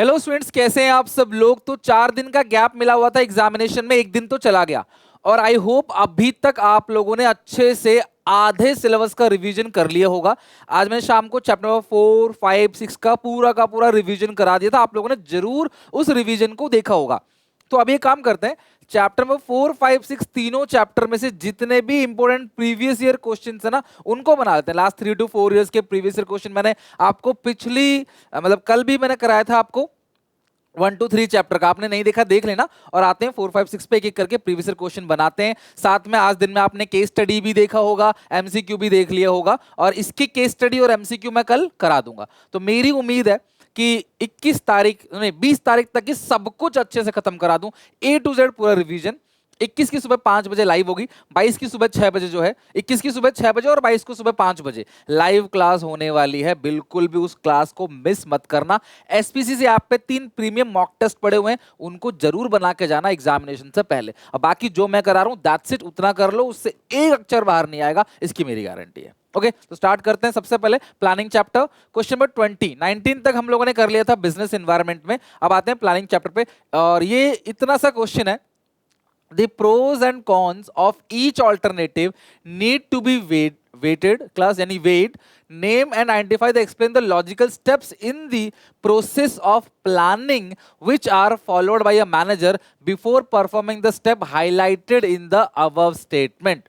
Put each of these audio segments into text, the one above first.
Hello students, कैसे हैं आप सब लोग। तो 4 दिन का गैप मिला हुआ था एग्जामिनेशन में, एक दिन तो चला गया और आई होप अभी तक आप लोगों ने अच्छे से आधे सिलेबस का रिवीजन कर लिया होगा। आज मैंने शाम को चैप्टर नंबर 4, 5, 6 का पूरा रिवीजन करा दिया था। आप लोगों ने जरूर उस रिवीजन को देखा होगा। तो अब ये काम करते हैं, चैप्टर नंबर 4, 5, 6 तीनों चैप्टर में से जितने भी इंपॉर्टेंट प्रीवियस ईयर क्वेश्चन है ना, उनको बना लेते हैं। लास्ट 3 to 4 इयर्स के प्रीवियस ईयर क्वेश्चन मैंने आपको पिछली मतलब कल भी मैंने कराया था आपको 1 to 3 चैप्टर का। आपने नहीं देखा देख लेना। और आते हैं 4, 5, 6 पे एक एक करके प्रीवियस ईयर क्वेश्चन बनाते हैं। साथ में आज दिन में आपने केस स्टडी भी देखा होगा, एमसीक्यू भी देख लिया होगा और इसकी केस स्टडी और एमसीक्यू मैं कल करा दूंगा। तो मेरी उम्मीद है कि 21 तारीख नहीं 20 तारीख तक ये सब कुछ अच्छे से खत्म करा दूं, A to Z पूरा रिवीजन। 21 की सुबह 5 बजे लाइव होगी, 22 की सुबह 6 बजे जो है, 21 की सुबह 6 बजे और 22 को सुबह 5 बजे लाइव क्लास होने वाली है। बिल्कुल भी उस क्लास को मिस मत करना। एसपीसीसी ऐप पे 3 प्रीमियम मॉक टेस्ट पड़े हुए हैं, उनको जरूर बना के जाना एग्जामिनेशन से पहले। और बाकी जो मैं करा रहा हूं दैट्स इट, उतना कर लो, उससे एक अक्षर बाहर नहीं आएगा, इसकी मेरी गारंटी है। ओके तो स्टार्ट करते हैं। सबसे पहले प्लानिंग चैप्टर, क्वेश्चन नंबर 20। 19 तक हम लोगों ने कर लिया था बिजनेस एनवायरनमेंट में। अब आते हैं प्लानिंग चैप्टर पे और ये इतना सा क्वेश्चन है, the pros and cons of each alternative need to be weighted class yani weighed. Name and identify the explain the logical steps in the process of planning which are followed by a manager before performing the step highlighted in the above statement.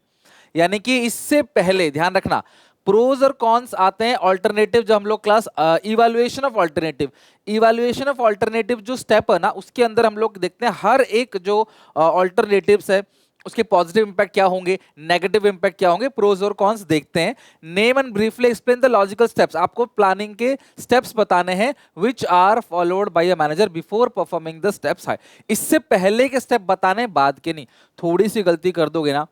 यानी कि इससे पहले ध्यान रखना, pros और cons आते हैं alternative. जो हम लोग class evaluation of alternative, evaluation of alternative जो स्टेप है ना, उसके अंदर हम लोग देखते हैं हर एक जो ऑल्टरनेटिव्स है उसके पॉजिटिव इंपैक्ट क्या होंगे, नेगेटिव इंपैक्ट क्या होंगे, प्रोज और कॉन्स देखते हैं। Name and briefly explain the logical steps, आपको प्लानिंग के स्टेप्स बताने हैं which are followed by a manager before performing the steps. इससे पहले के स्टेप बताने, बाद के नहीं। थोड़ी सी गलती कर दोगे ना,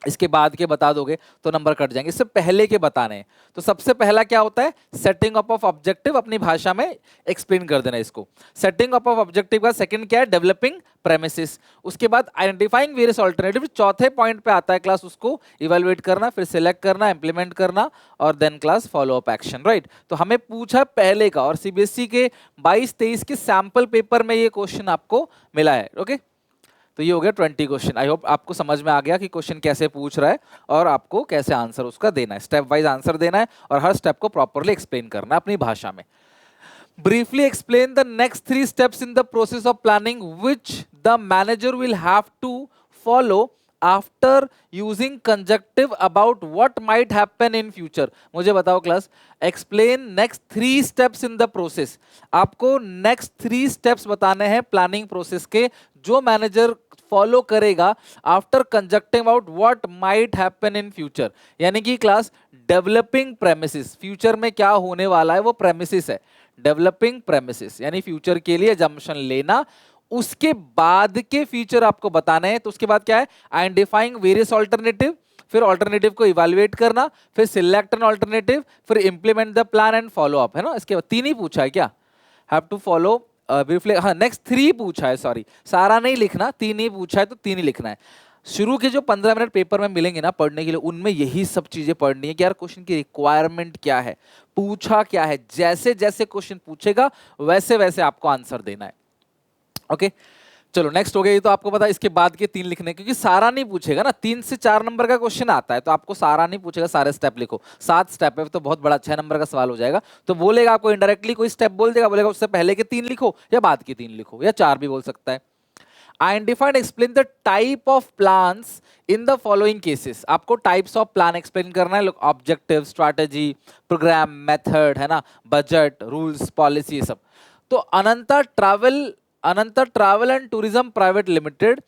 इसके बाद के बता दोगे तो नंबर कट जाएंगे। इससे पहले के बताने हैं। तो सबसे पहला क्या होता है, सेटिंग अप ऑफ ऑब्जेक्टिव, अपनी भाषा में एक्सप्लेन कर देना इसको। सेटिंग अप ऑफ ऑब्जेक्टिव का सेकंड क्या है, डेवलपिंग प्रेमिसेस। उसके बाद आइडेंटिफाइंग वेरियस ऑल्टरनेटिव, चौथे पॉइंट पे आता है क्लास उसको इवैल्यूएट करना, फिर सिलेक्ट करना, इंप्लीमेंट करना और then class follow up action. Right, तो हमें पूछा पहले का और सीबीएसई के 22-23 के सैंपल पेपर में ये क्वेश्चन आपको मिला है। ओके तो ये हो गया 20 क्वेश्चन। आई होप आपको समझ में आ गया कि क्वेश्चन कैसे पूछ रहा है और आपको कैसे आंसर उसका देना है। स्टेप वाइज आंसर देना है और हर स्टेप को प्रॉपरली एक्सप्लेन करना है अपनी भाषा में। Briefly explain the next 3 steps in the process of planning which the manager will have to follow after using conjunctive about what might happen in future. मुझे बताओ class, explain next 3 steps in the process. आपको next 3 steps बताने हैं planning process के, जो manager follow करेगा after conducting about what might happen in future. यानी कि क्लास डेवलपिंग प्रेमिसेस, फ्यूचर में क्या होने वाला है वो प्रेमिसेस है। डेवलपिंग प्रेमिसेस यानी फ्यूचर के लिए जम्पशन लेना, उसके बाद के फीचर आपको बताने हैं। तो उसके बाद क्या है, आइडेंटिफाइंग वेरियस ऑल्टरनेटिव, फिर ऑल्टरनेटिव को इवैल्यूएट करना, फिर सिलेक्ट एन ऑल्टरनेटिव, फिर implement the plan and follow up, है ना। इसके बाद 3 ही पूछा है क्या, हैव टू फॉलो हाँ नेक्स्ट 3 पूछा है, सॉरी सारा नहीं लिखना, 3 ही पूछा है तो 3 ही लिखना है। शुरू के जो 15 मिनट पेपर में मिलेंगे ना पढ़ने के लिए, उनमें यही सब चीजें पढ़नी है कि यार क्वेश्चन की रिक्वायरमेंट क्या है, पूछा क्या है। जैसे जैसे क्वेश्चन पूछेगा वैसे वैसे आपको आंसर देना है। ओके चलो नेक्स्ट हो गया। ये तो आपको पता है, इसके बाद के 3 लिखने, क्योंकि सारा नहीं पूछेगा ना। 3 से 4 नंबर का क्वेश्चन आता है तो आपको सारा नहीं पूछेगा, सारे स्टेप लिखो। 7 स्टेप है तो बहुत बड़ा 6 नंबर का सवाल हो जाएगा। तो बोलेगा आपको इनडायरेक्टली कोई स्टेप बोल देगा, बोलेगा उससे पहले के 3 लिखो या बाद के 3 लिखो या 4 भी बोल सकता है। Identify and explain the type of plans in the following cases. आपको टाइप्स ऑफ प्लान एक्सप्लेन करना है, ऑब्जेक्टिव, स्ट्रैटेजी, प्रोग्राम, मेथड, है ना, बजट, रूल्स, पॉलिसी, सब। तो Ananta travel and tourism private limited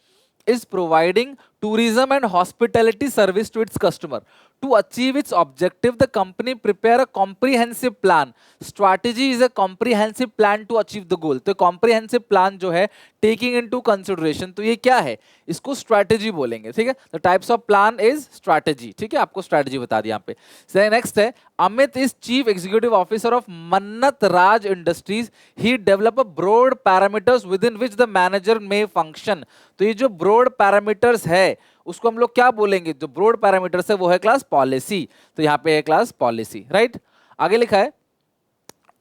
is providing tourism and hospitality service to its customer. To achieve its objective, the company prepare a comprehensive plan. Strategy is a comprehensive plan to achieve the goal. तो comprehensive plan जो है taking into consideration, तो ये क्या है, इसको strategy बोलेंगे, ठीक है। The types of plan is strategy, ठीक है, आपको strategy बता दिया यहाँ पे। नेक्स्ट है, Amit is chief executive officer of मन्नत राज industries. He develop a broad parameters within which the manager may function. तो ये जो ब्रॉड पैरामीटर्स है उसको हम लोग क्या बोलेंगे, जो ब्रॉड पैरामीटर्स है वो है क्लास पॉलिसी। तो यहाँ पे है क्लास पॉलिसी, राइट। आगे लिखा है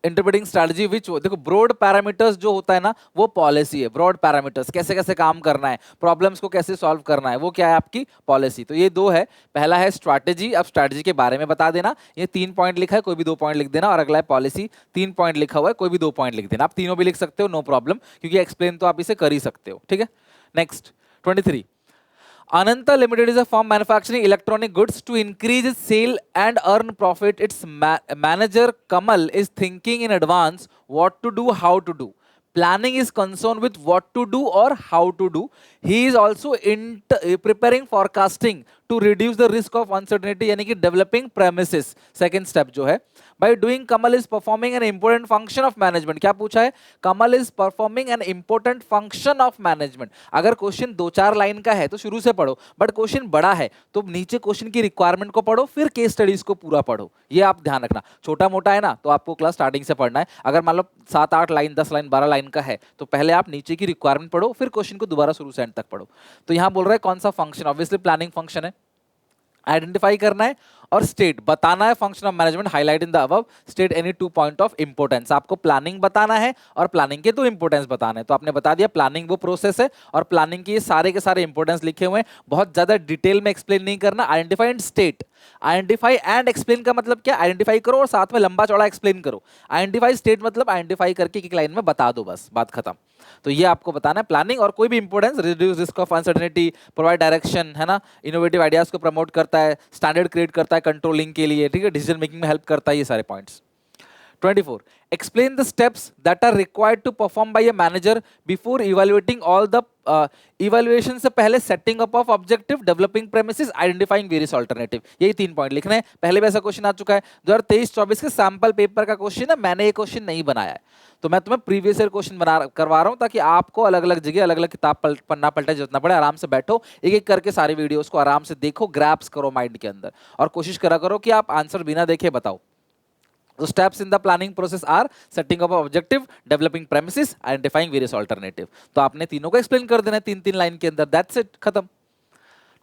इंटरप्रेटिंग स्ट्रैटेजी विच, देखो ब्रॉड पैरामीटर्स जो होता है ना वो पॉलिसी है। ब्रॉड पैरामीटर्स कैसे कैसे काम करना है, प्रॉब्लम्स को कैसे सॉल्व करना है, वो क्या है आपकी पॉलिसी। तो ये दो है, पहला है स्ट्रैटेजी, अब स्ट्रैटेजी के बारे में बता देना, ये 3 पॉइंट लिखा है, कोई भी 2 पॉइंट लिख देना, और अगला है पॉलिसी, 3 पॉइंट लिखा हुआ है, कोई भी 2 पॉइंट लिख देना। आप तीनों भी लिख सकते हो, नो प्रॉब्लम, क्योंकि एक्सप्लेन तो आप इसे कर ही सकते हो, ठीक है। Next 23, Ananta Limited is a firm manufacturing electronic goods. To increase its sale and earn profit, its manager Kamal is thinking in advance what to do, how to do. Planning is concerned with what to do or how to do. He is also preparing forecasting to reduce the risk of uncertainty, यानी कि developing premises. Second step जो है, by doing Kamal is performing an important function of management. क्या पूछा है? Kamal is performing an important function of management. अगर question 2-4 line का है तो शुरू से पढ़ो, बट क्वेश्चन बड़ा है तो नीचे क्वेश्चन की रिक्वायरमेंट को पढ़ो, फिर केस स्टडीज को पूरा पढ़ो। ये आप ध्यान रखना। छोटा मोटा है ना तो आपको क्लास स्टार्टिंग से पढ़ना है। अगर मान लो 7-8 लाइन, 10 लाइन, 12 लाइन का है तो पहले आप नीचे की रिक्वायरमेंट पढ़ो, फिर क्वेश्चन को दोबारा शुरू से एंड तक पढ़ो। तो यहां बोल रहा है कौन सा फंक्शन, ऑब्वियसली प्लानिंग फंक्शन है, आइडेंटिफाई करना है और स्टेट बताना है function of management, highlight in the above, state any 2 point of importance. आपको प्लानिंग बताना है और प्लानिंग के 2 इंपोर्टेंस बताना है। तो आपने बता दिया प्लानिंग वो प्रोसेस है और प्लानिंग के सारे के सारे इंपोर्टेंस लिखे हुए हैं, बहुत ज्यादा डिटेल में एक्सप्लेन नहीं करना। Identify and state, identify and explain का मतलब क्या, आइडेंटिफाई करो और साथ में लंबा चौड़ा एक्सप्लेन करो। आइडेंटिफाई स्टेट मतलब आइडेंटिफाई करके एक लाइन में बता दो, बस बात खत्म। तो ये आपको बताना है प्लानिंग, और कोई भी importance, reduce risk of uncertainty, provide direction, है ना, इनोवेटिव आइडियाज को प्रमोट करता है, स्टैंडर्ड क्रिएट करता है कंट्रोलिंग के लिए, ठीक है, डिसीजन मेकिंग में हेल्प करता है, ये सारे points. 24, explain the steps that are required to perform by a manager before evaluating all the evaluation से पहले setting up of objective, developing premises, identifying various alternative। यही 3 पॉइंट लिखने हैं। पहले भी ऐसा क्वेश्चन आ चुका है 2023-24 के सैंपल पेपर का क्वेश्चन है, मैंने ये क्वेश्चन नहीं बनाया है, तो मैं तुम्हें प्रीवियस ईयर क्वेश्चन करवा रहा हूं ताकि आपको अलग अलग जगह अलग अलग किताब पन्ना पलटा जितना पड़े, आराम से बैठो, एक एक करके सारी वीडियोस को आराम से देखो, ग्रैप्स करो माइंड के अंदर, और कोशिश करा करो कि आप आंसर बिना देखे बताओ। The steps in the planning process are setting up an objective, developing premises, identifying various alternative। तो आपने तीनों को एक्सप्लेन कर देना है 3-3 लाइन के अंदर, that's it, खत्म।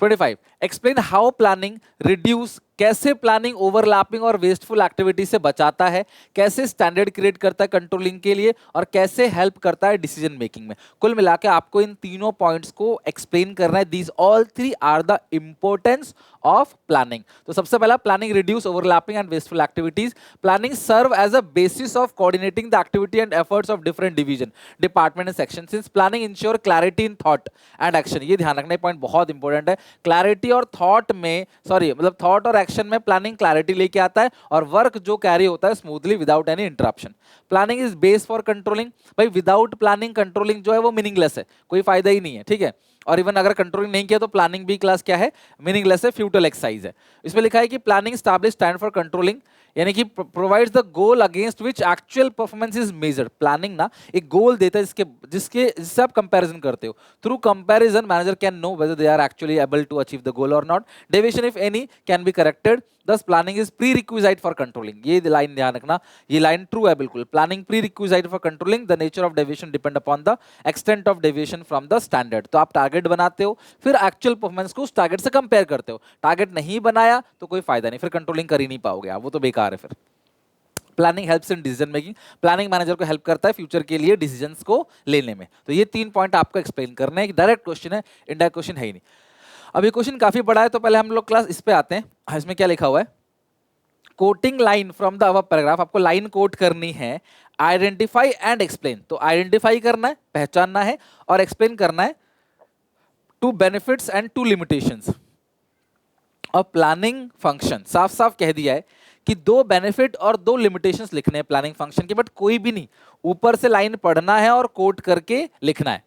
25, explain how planning reduce, कैसे प्लानिंग ओवरलैपिंग और वेस्टफुल एक्टिविटी से बचाता है, कैसे स्टैंडर्ड क्रिएट करता है कंट्रोलिंग के लिए, और कैसे हेल्प करता है डिसीजन मेकिंग में। कुल मिला के आपको इन तीनों पॉइंट्स को एक्सप्लेन करना है। These all 3 are the importance of planning. तो सबसे पहला, planning reduce overlapping and wasteful activities. Planning serve as a basis of coordinating the activity and efforts of different division, department and section, since planning ensure clarity in thought and action. ये ध्यान रखना, point बहुत important है। Clarity और thought में, मतलब thought और action में प्लानिंग क्लैरिटी लेके आता है, और वर्क जो कैरी होता है smoothly without any interruption. Planning is base for controlling. भाई विदाउट प्लानिंग कंट्रोलिंग जो है वो मीनिंगलेस है, कोई फायदा ही नहीं है, ठीक है। और इवन अगर कंट्रोलिंग नहीं किया तो प्लानिंग भी क्लास क्या है, मीनिंगलेस है, फ्यूटल एक्सरसाइज है। इसमें लिखा है कि planning establish stand for controlling, यानी कि provides the goal against which actual performance is measured. Planning ना एक गोल देता है जिससे आप कंपैरिजन करते हो। Through comparison manager can know whether they are actually able to achieve the goal और not. Deviation if any can be corrected, thus planning is prerequisite for controlling. ये लाइन ध्यान रखना, ये लाइन ट्रू है बिल्कुल। Planning prerequisite for controlling, the nature of deviation depend upon the extent of deviation from the standard. तो आप target बनाते हो, फिर एक्चुअल परफॉर्मेंस को उस टारगेट से कंपेयर करते हो। टारगेट नहीं बनाया तो कोई फायदा नहीं, फिर कंट्रोलिंग कर ही नहीं पाओगे आप, वो तो बेकार है फिर। Planning helps in decision making, planning manager को हेल्प करता है फ्यूचर के लिए डिसीजंस को लेने में। तो ये 3 पॉइंट आपको एक्सप्लेन करने हैं। डायरेक्ट क्वेश्चन है, इनडायरेक्ट क्वेश्चन है ही नहीं। अब ये क्वेश्चन काफी बड़ा है, तो पहले हम लोग क्लास इस पे आते हैं। इसमें क्या लिखा हुआ है, coating line from the above paragraph. आपको लाइन कोट करनी है, आइडेंटिफाई एंड एक्सप्लेन। तो आइडेंटिफाई करना है, पहचानना है, और एक्सप्लेन करना है 2 बेनिफिट्स एंड 2 लिमिटेशंस और प्लानिंग फंक्शन। साफ साफ कह दिया है कि 2 बेनिफिट और 2 लिमिटेशंस लिखने हैं प्लानिंग फंक्शन के, बट कोई भी नहीं, ऊपर से लाइन पढ़ना है और कोट करके लिखना है।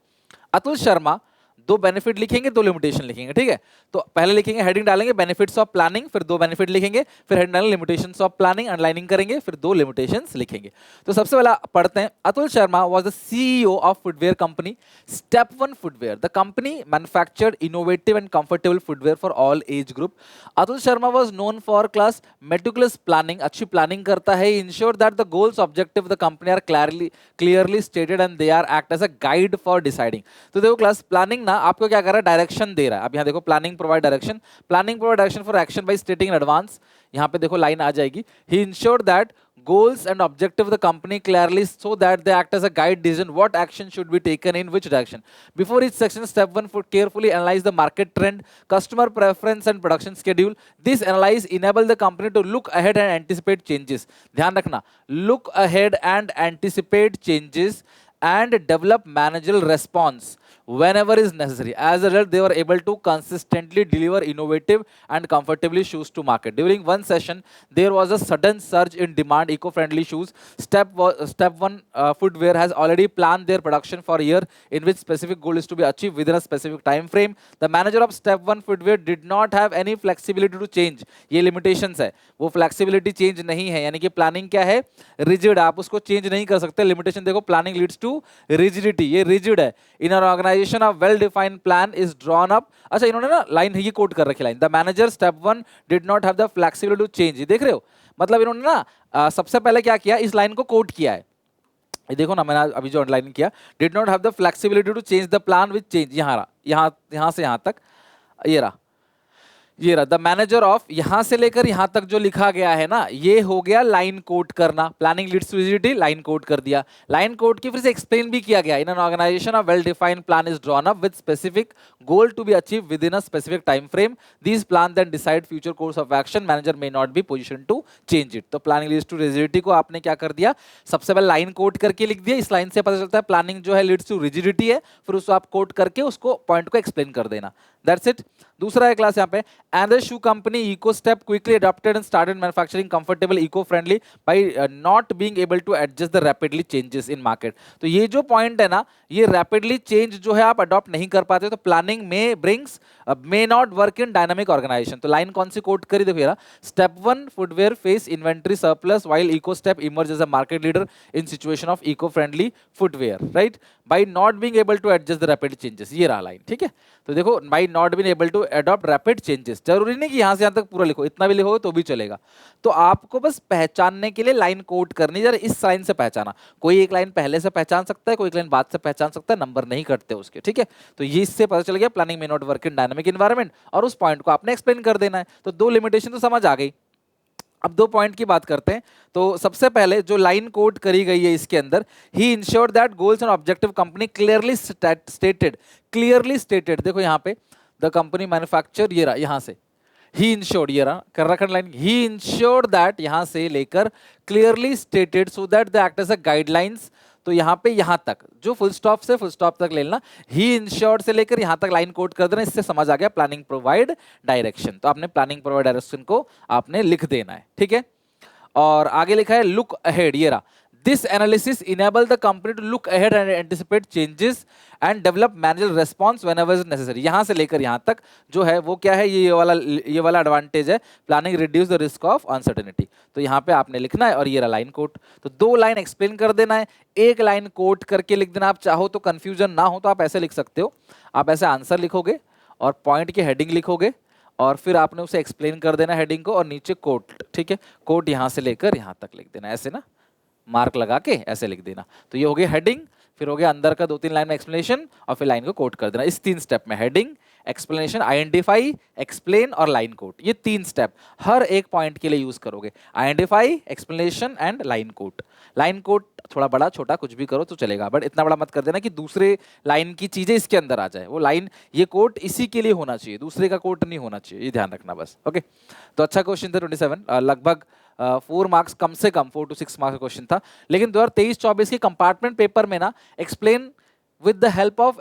अतुल शर्मा 2 बेनिफिट लिखेंगे, 2 लिमिटेशन लिखेंगे, ठीक है। तो पहले लिखेंगे, हेडिंग डालेंगे बेनिफिट्स ऑफ प्लानिंग, फिर 2 बेनिफिट लिखेंगे, फिर हेडिंग डालेंगे लिमिटेशंस ऑफ प्लानिंग, अंडरलाइनिंग करेंगे, फिर 2 लिमिटेशंस लिखेंगे। तो सबसे पहला पढ़ते हैं, Atul Sharma was the CEO of footwear company. Step 1 footwear, the company manufactured innovative and comfortable footwear for all age group. Atul Sharma was known for class meticulous planning, अच्छी प्लानिंग करता है। Ensure that the goals objective of the company are clearly stated and they are act as a guide for deciding. तो देखो class, planning ना आपको क्या कर रहा है, डायरेक्शन दे रहा है। अब यहाँ देखो planning provide direction, planning provide direction for action by stating in advance. यहाँ पे देखो लाइन आ जाएगी, he ensured that goals and objective of the company clearly so that they act as a guide decision what action should be taken in which direction. Before each section, step 1 would carefully analyze the market trend, customer preference and production schedule. This analysis enable the company to look ahead and anticipate changes. ध्यान रखना, look ahead and anticipate changes and develop managerial response whenever is necessary. As a result, they were able to consistently deliver innovative and comfortably shoes to market. During one session, there was a sudden surge in demand eco-friendly shoes. Step one footwear has already planned their production for a year in which specific goal is to be achieved within a specific time frame. The manager of step one footwear did not have any flexibility to change. ये limitations है, वो flexibility change नहीं है, यानी कि planning क्या है, rigid, आप उसको change नहीं कर सकते। Limitation देखो, planning leads to rigidity, ये rigid है। In our organization, a well-defined plan is drawn up. अच्छा, इन्होंने ना लाइन ये कोट कर रखी line, the manager step one did not have the flexibility to change. ये देख रहे हो, मतलब इन्होंने ना सबसे पहले क्या किया, इस लाइन को कोट किया है। ये देखो ना, मैंने अभी जो अंडरलाइन किया, did not have the flexibility to change the plan with change, यहाँ से यहाँ तक, ये रहा द मैनेजर ऑफ, यहां से लेकर यहां तक जो लिखा गया है ना, ये हो गया लाइन कोट करना। Planning leads to rigidity, line quote कर दिया। लाइन कोट की फिर से एक्सप्लेन भी किया गया। In an organization a well defined plan is drawn up with specific goal to be achieve within a specific time frame. These plan then decide future course of action, manager may not be position to change it. तो planning leads to rigidity को आपने क्या कर दिया, सबसे पहले line coat करके लिख दिया। इस लाइन से पता चलता है प्लानिंग जो है लीड्स टू रिजिडिटी है, फिर उसको आप कोट करके उसको पॉइंट को एक्सप्लेन कर देना। That's it. दूसरा है क्लास यहाँ पे, and the shoe company eco step quickly adopted and started manufacturing comfortable eco friendly by not being able to adjust the rapidly changes in market. तो ये जो पॉइंट है ना, ये रैपिडली चेंज जो है आप अडॉप्ट नहीं कर पाते, तो प्लानिंग में brings may not work in dynamic organization. तो लाइन कौन सी कोट करी, देखो यार, step one footwear face inventory surplus while eco step emerge as a market leader in situation of eco friendly footwear, right, by not being able to adjust the rapid changes. ये रहा line, ठीक है। तो देखो, by not being able to adopt rapid changes, जरूरी नहीं कि यहां से यहां तक पूरा लिखो, इतना भी लिखो तो भी चलेगा। तो आपको बस पहचानने के लिए लाइन कोट करनी, जरा इस लाइन से पहचाना। कोई एक लाइन पहले से पहचान सकता है, कोई एक लाइन बाद से पहचान सकता है, नंबर नहीं करते उसके, ठीक है। तो ये इससे पता चल गया प्लानिंग में not work in dynamic environment, और उस पॉइंट को आपने एक्सप्लेन कर देना है। तो दो लिमिटेशन तो समझ आ गई। अब दो पॉइंट की बात करते हैं। तो सबसे पहले जो लाइन कोट करी गई है इसके अंदर, he ensured that goals and objective company clearly stated, clearly stated, देखो यहाँ पे द कंपनी मैन्युफैक्चर, ये रहा यहाँ से ही इंश्योर्ड, ये रहा कर रखा लाइन, ही इंश्योर्ड दैट यहां से लेकर clearly stated so that the act as a guidelines. तो यहाँ पे यहाँ तक जो फुल स्टॉप से फुल स्टॉप तक ले लेना, ही इंश्योर्ड से लेकर यहाँ तक लाइन कोट कर देना, इससे समझ आ गया प्लानिंग प्रोवाइड डायरेक्शन। तो आपने प्लानिंग प्रोवाइड डायरेक्शन को आपने लिख देना है, ठीक है। और आगे लिखा है लुक अहेड, ये रहा, this analysis enable the company to look ahead and anticipate changes and develop managerial response whenever is necessary। यहां से लेकर यहां तक जो है वो क्या है, ये वाला एडवांटेज है, planning reduce the risk of uncertainty. तो यहाँ पे आपने लिखना है, और ये रहा लाइन कोट। तो दो लाइन एक्सप्लेन कर देना है, एक लाइन कोट करके लिख देना। आप चाहो तो कंफ्यूजन ना हो तो आप ऐसे लिख सकते हो, आप ऐसे आंसर लिखोगे और पॉइंट की हेडिंग लिखोगे, और फिर आपने उसे एक्सप्लेन कर देना हेडिंग को, और नीचे कोट, ठीक है, कोट यहाँ से लेकर यहाँ तक लिख देना, ऐसे ना मार्क लगा के ऐसे लिख देना। तो ये हो गया हेडिंग, फिर हो गया अंदर का दो तीन लाइन में एक्सप्लेनेशन, और फिर लाइन को कोट कर देना। इस तीन स्टेप में हेडिंग, एक्सप्लेनेशन, आइडेंटिफाई, एक्सप्लेन और लाइन कोट, ये तीन स्टेप हर एक पॉइंट के लिए यूज करोगे। Identify, explanation and line quote. Line quote थोड़ा बड़ा छोटा कुछ भी करो तो चलेगा, बट इतना बड़ा मत कर देना कि दूसरे लाइन की चीजें इसके अंदर आ जाए। वो लाइन, ये कोट इसी के लिए होना चाहिए, दूसरे का कोट नहीं होना चाहिए, ये ध्यान रखना बस, ओके। तो अच्छा क्वेश्चन था 27, लगभग 4 मार्क्स, कम से कम 4 to 6 मार्क्स का क्वेश्चन था। लेकिन 2023-24 के कंपार्टमेंट पेपर में ना explain with the help of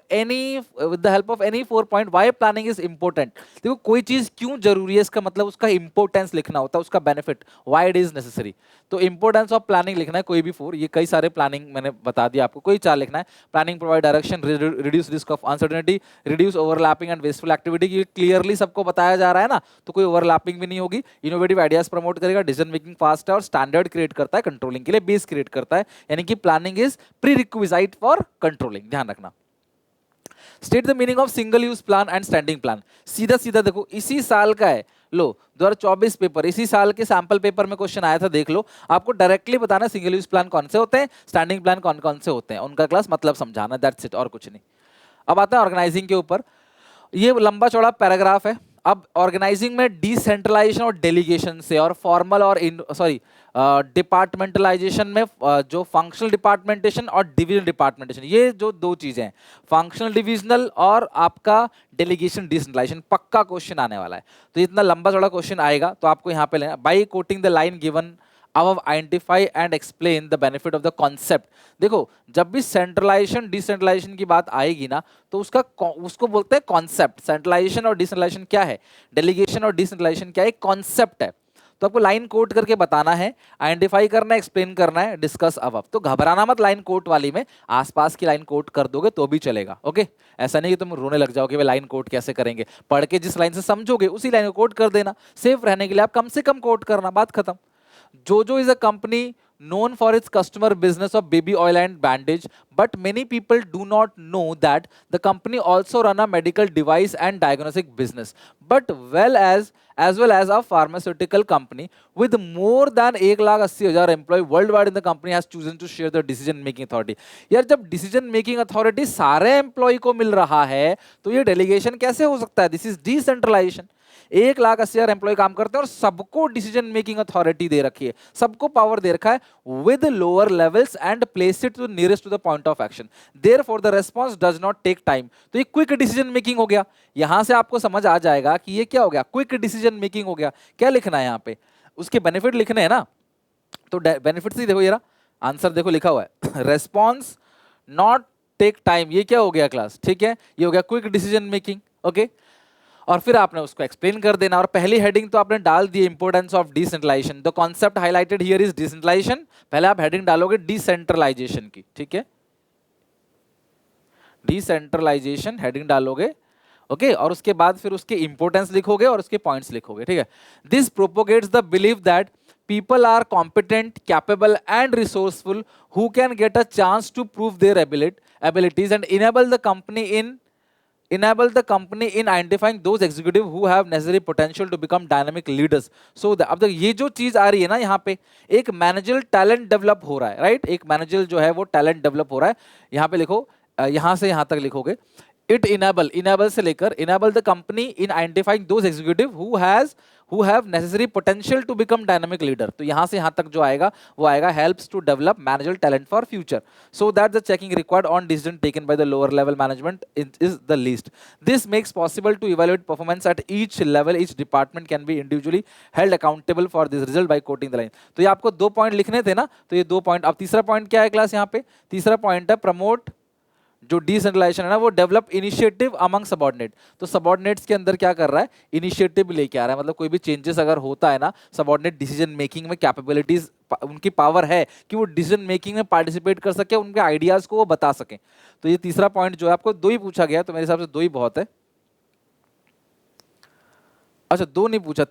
any 4 point why planning is important। देखो, कोई चीज क्यों जरूरी है, इसका मतलब उसका इंपोर्टेंस लिखना होता है, उसका benefit, why it is necessary। तो इंपोर्टेंस ऑफ प्लानिंग लिखना है, कोई भी 4, ये कई सारे प्लानिंग मैंने बता दिया आपको, कोई 4 लिखना है। Planning provide direction, reduce risk of uncertainty, reduce overlapping and wasteful activity, ये क्लियरली सबको बताया जा रहा है ना, तो कोई ओवरलैपिंग भी नहीं होगी। इनोवेटिव आइडियाज प्रमोट करेगा, डिसीजन मेकिंग फास्ट है, और स्टैंडर्ड क्रिएट करता है, कंट्रोलिंग के लिए बेस क्रिएट करता है, यानी कि planning is pre requisite for controlling, ध्यान रखना। State the meaning of single use plan and standing plan. सीधा सीधा देखो, इसी साल का है, लो 2024 पेपर, इसी साल के सैंपल पेपर में क्वेश्चन आया था, देख लो। आपको डायरेक्टली बताना सिंगल यूज प्लान कौन से होते हैं, स्टैंडिंग प्लान कौन कौन से होते हैं, उनका क्लास मतलब समझाना, दैट्स इट, और कुछ नहीं। अब आता है ऑर्गेनाइजिंग के ऊपर। ये लंबा चौड़ा पैराग्राफ है। अब ऑर्गेनाइजिंग में डिसेंट्रलाइजेशन और डेलीगेशन से, और फॉर्मल और डिपार्टमेंटलाइजेशन में जो फंक्शनल डिपार्टमेंटेशन और डिविजनल डिपार्टमेंटेशन, ये जो दो चीजें हैं, फंक्शनल डिविजनल और आपका डेलीगेशन डिसेंट्रलाइजेशन, पक्का क्वेश्चन आने वाला है। तो इतना लंबा चौड़ा क्वेश्चन आएगा तो आपको यहाँ पे लेना, by quoting the line given अब identify and explain the benefit of the concept. देखो जब भी सेंट्रलाइजेशन डिसेंट्रलाइजेशन की बात आएगी ना, तो उसको बोलते हैं कॉन्सेप्ट। सेंट्रलाइजेशन और डिसेंट्रलाइजेशन क्या है, डेलीगेशन और डिसेंट्रलाइजेशन क्या है, एक कॉन्सेप्ट है। तो आपको लाइन कोट करके बताना है, आइडेंटिफाई करना है, एक्सप्लेन करना है, डिस्कस अबव। तो घबराना मत लाइन कोट वाली में, आसपास की लाइन कोट कर दोगे तो भी चलेगा। ओके, ऐसा नहीं कि तुम रोने लग जाओगे भाई लाइन कोट कैसे करेंगे, पढ़ के जिस लाइन से समझोगे उसी लाइन को कोट कर देना। सेफ रहने के लिए आप कम से कम कोट करना, बात खत्म। Jojo is a company known for its customer business of baby oil and bandage, but many people do not know that the company also run a medical device and diagnostic business, but as well as a pharmaceutical company with more than 1,80,000 employee worldwide. In the company has chosen to share the decision making authority. यार जब decision making authority सारे employee को मिल रहा है तो ये delegation कैसे हो सकता है? This is decentralization. 1,80,000 एम्प्लॉय काम करते हैं और सबको डिसीजन मेकिंग अथॉरिटी दे रखी है, सबको पावर दे रखा है with lower levels and place it to nearest to the point of action, therefore the response does not take time. तो ये क्विक डिसीजन मेकिंग हो गया। यहां से आपको समझ आ जाएगा कि ये क्या हो गया, क्विक डिसीजन मेकिंग हो गया। क्या लिखना है यहाँ पे, उसके बेनिफिट लिखने हैं ना, तो बेनिफिट्स ही देखो, ये आंसर देखो लिखा हुआ है रेस्पॉन्स नॉट टेक टाइम, ये क्या हो गया क्लास, ठीक है, ये हो गया क्विक डिसीजन मेकिंग। ओके, और फिर आपने उसको एक्सप्लेन कर देना। और पहली हेडिंग तो आपने डाल दी importance of decentralization, the concept highlighted here is decentralization. पहले आप हेडिंग डालोगे डिसेंट्रलाइजेशन की, ठीक है, डिसेंट्रलाइजेशन हेडिंग डालोगे। ओके, और उसके बाद फिर उसके इंपोर्टेंस लिखोगे और उसके पॉइंट्स लिखोगे, ठीक है। This propagates the believe that people are competent, capable and resourceful who can get a chance to prove their abilities and enable the company in identifying those executive who have necessary potential to become dynamic leaders. So अब तक ये जो चीज आ रही है ना, यहाँ पे एक मैनेजरल टैलेंट डेवलप हो रहा है, राइट, एक मैनेजर जो है वो टैलेंट डेवलप हो रहा है। यहाँ पे लिखो, यहाँ से यहाँ तक लिखोगे, इट इनेबल से लेकर enable the company in identifying those executive who have necessary potential to become dynamic leader. तो यहाँ से यहाँ तक जो आएगा वो आएगा helps to develop managerial talent for future, so that the checking required on decision taken by the lower level management is the least. This makes possible to evaluate performance at each level. Each department can be individually held accountable for this result by quoting the line. तो ये आपको 2 point लिखने थे ना, तो ये 2 point. अब तीसरा पॉइंट क्या है क्लास, यहाँ पे तीसरा पॉइंट है प्रमोट, जो डिसेंट्रलाइजेशन है ना वो डेवलप इनिशिएटिव अमंग सबऑर्डिनेट। तो सबऑर्डिनेट्स के अंदर क्या कर रहा है, इनिशिएटिव लेके आ रहा है, मतलब कोई भी चेंजेस अगर होता है ना, सबऑर्डिनेट डिसीजन मेकिंग में कैपेबिलिटीज, उनकी पावर है कि वो डिसीजन मेकिंग में पार्टिसिपेट कर सके, उनके आइडियाज को वो बता सके। तो ये तीसरा पॉइंट जो है आपको 2 ही पूछा गया, तो मेरे हिसाब से 2 ही बहुत है। अच्छा 2 नहीं पूछा,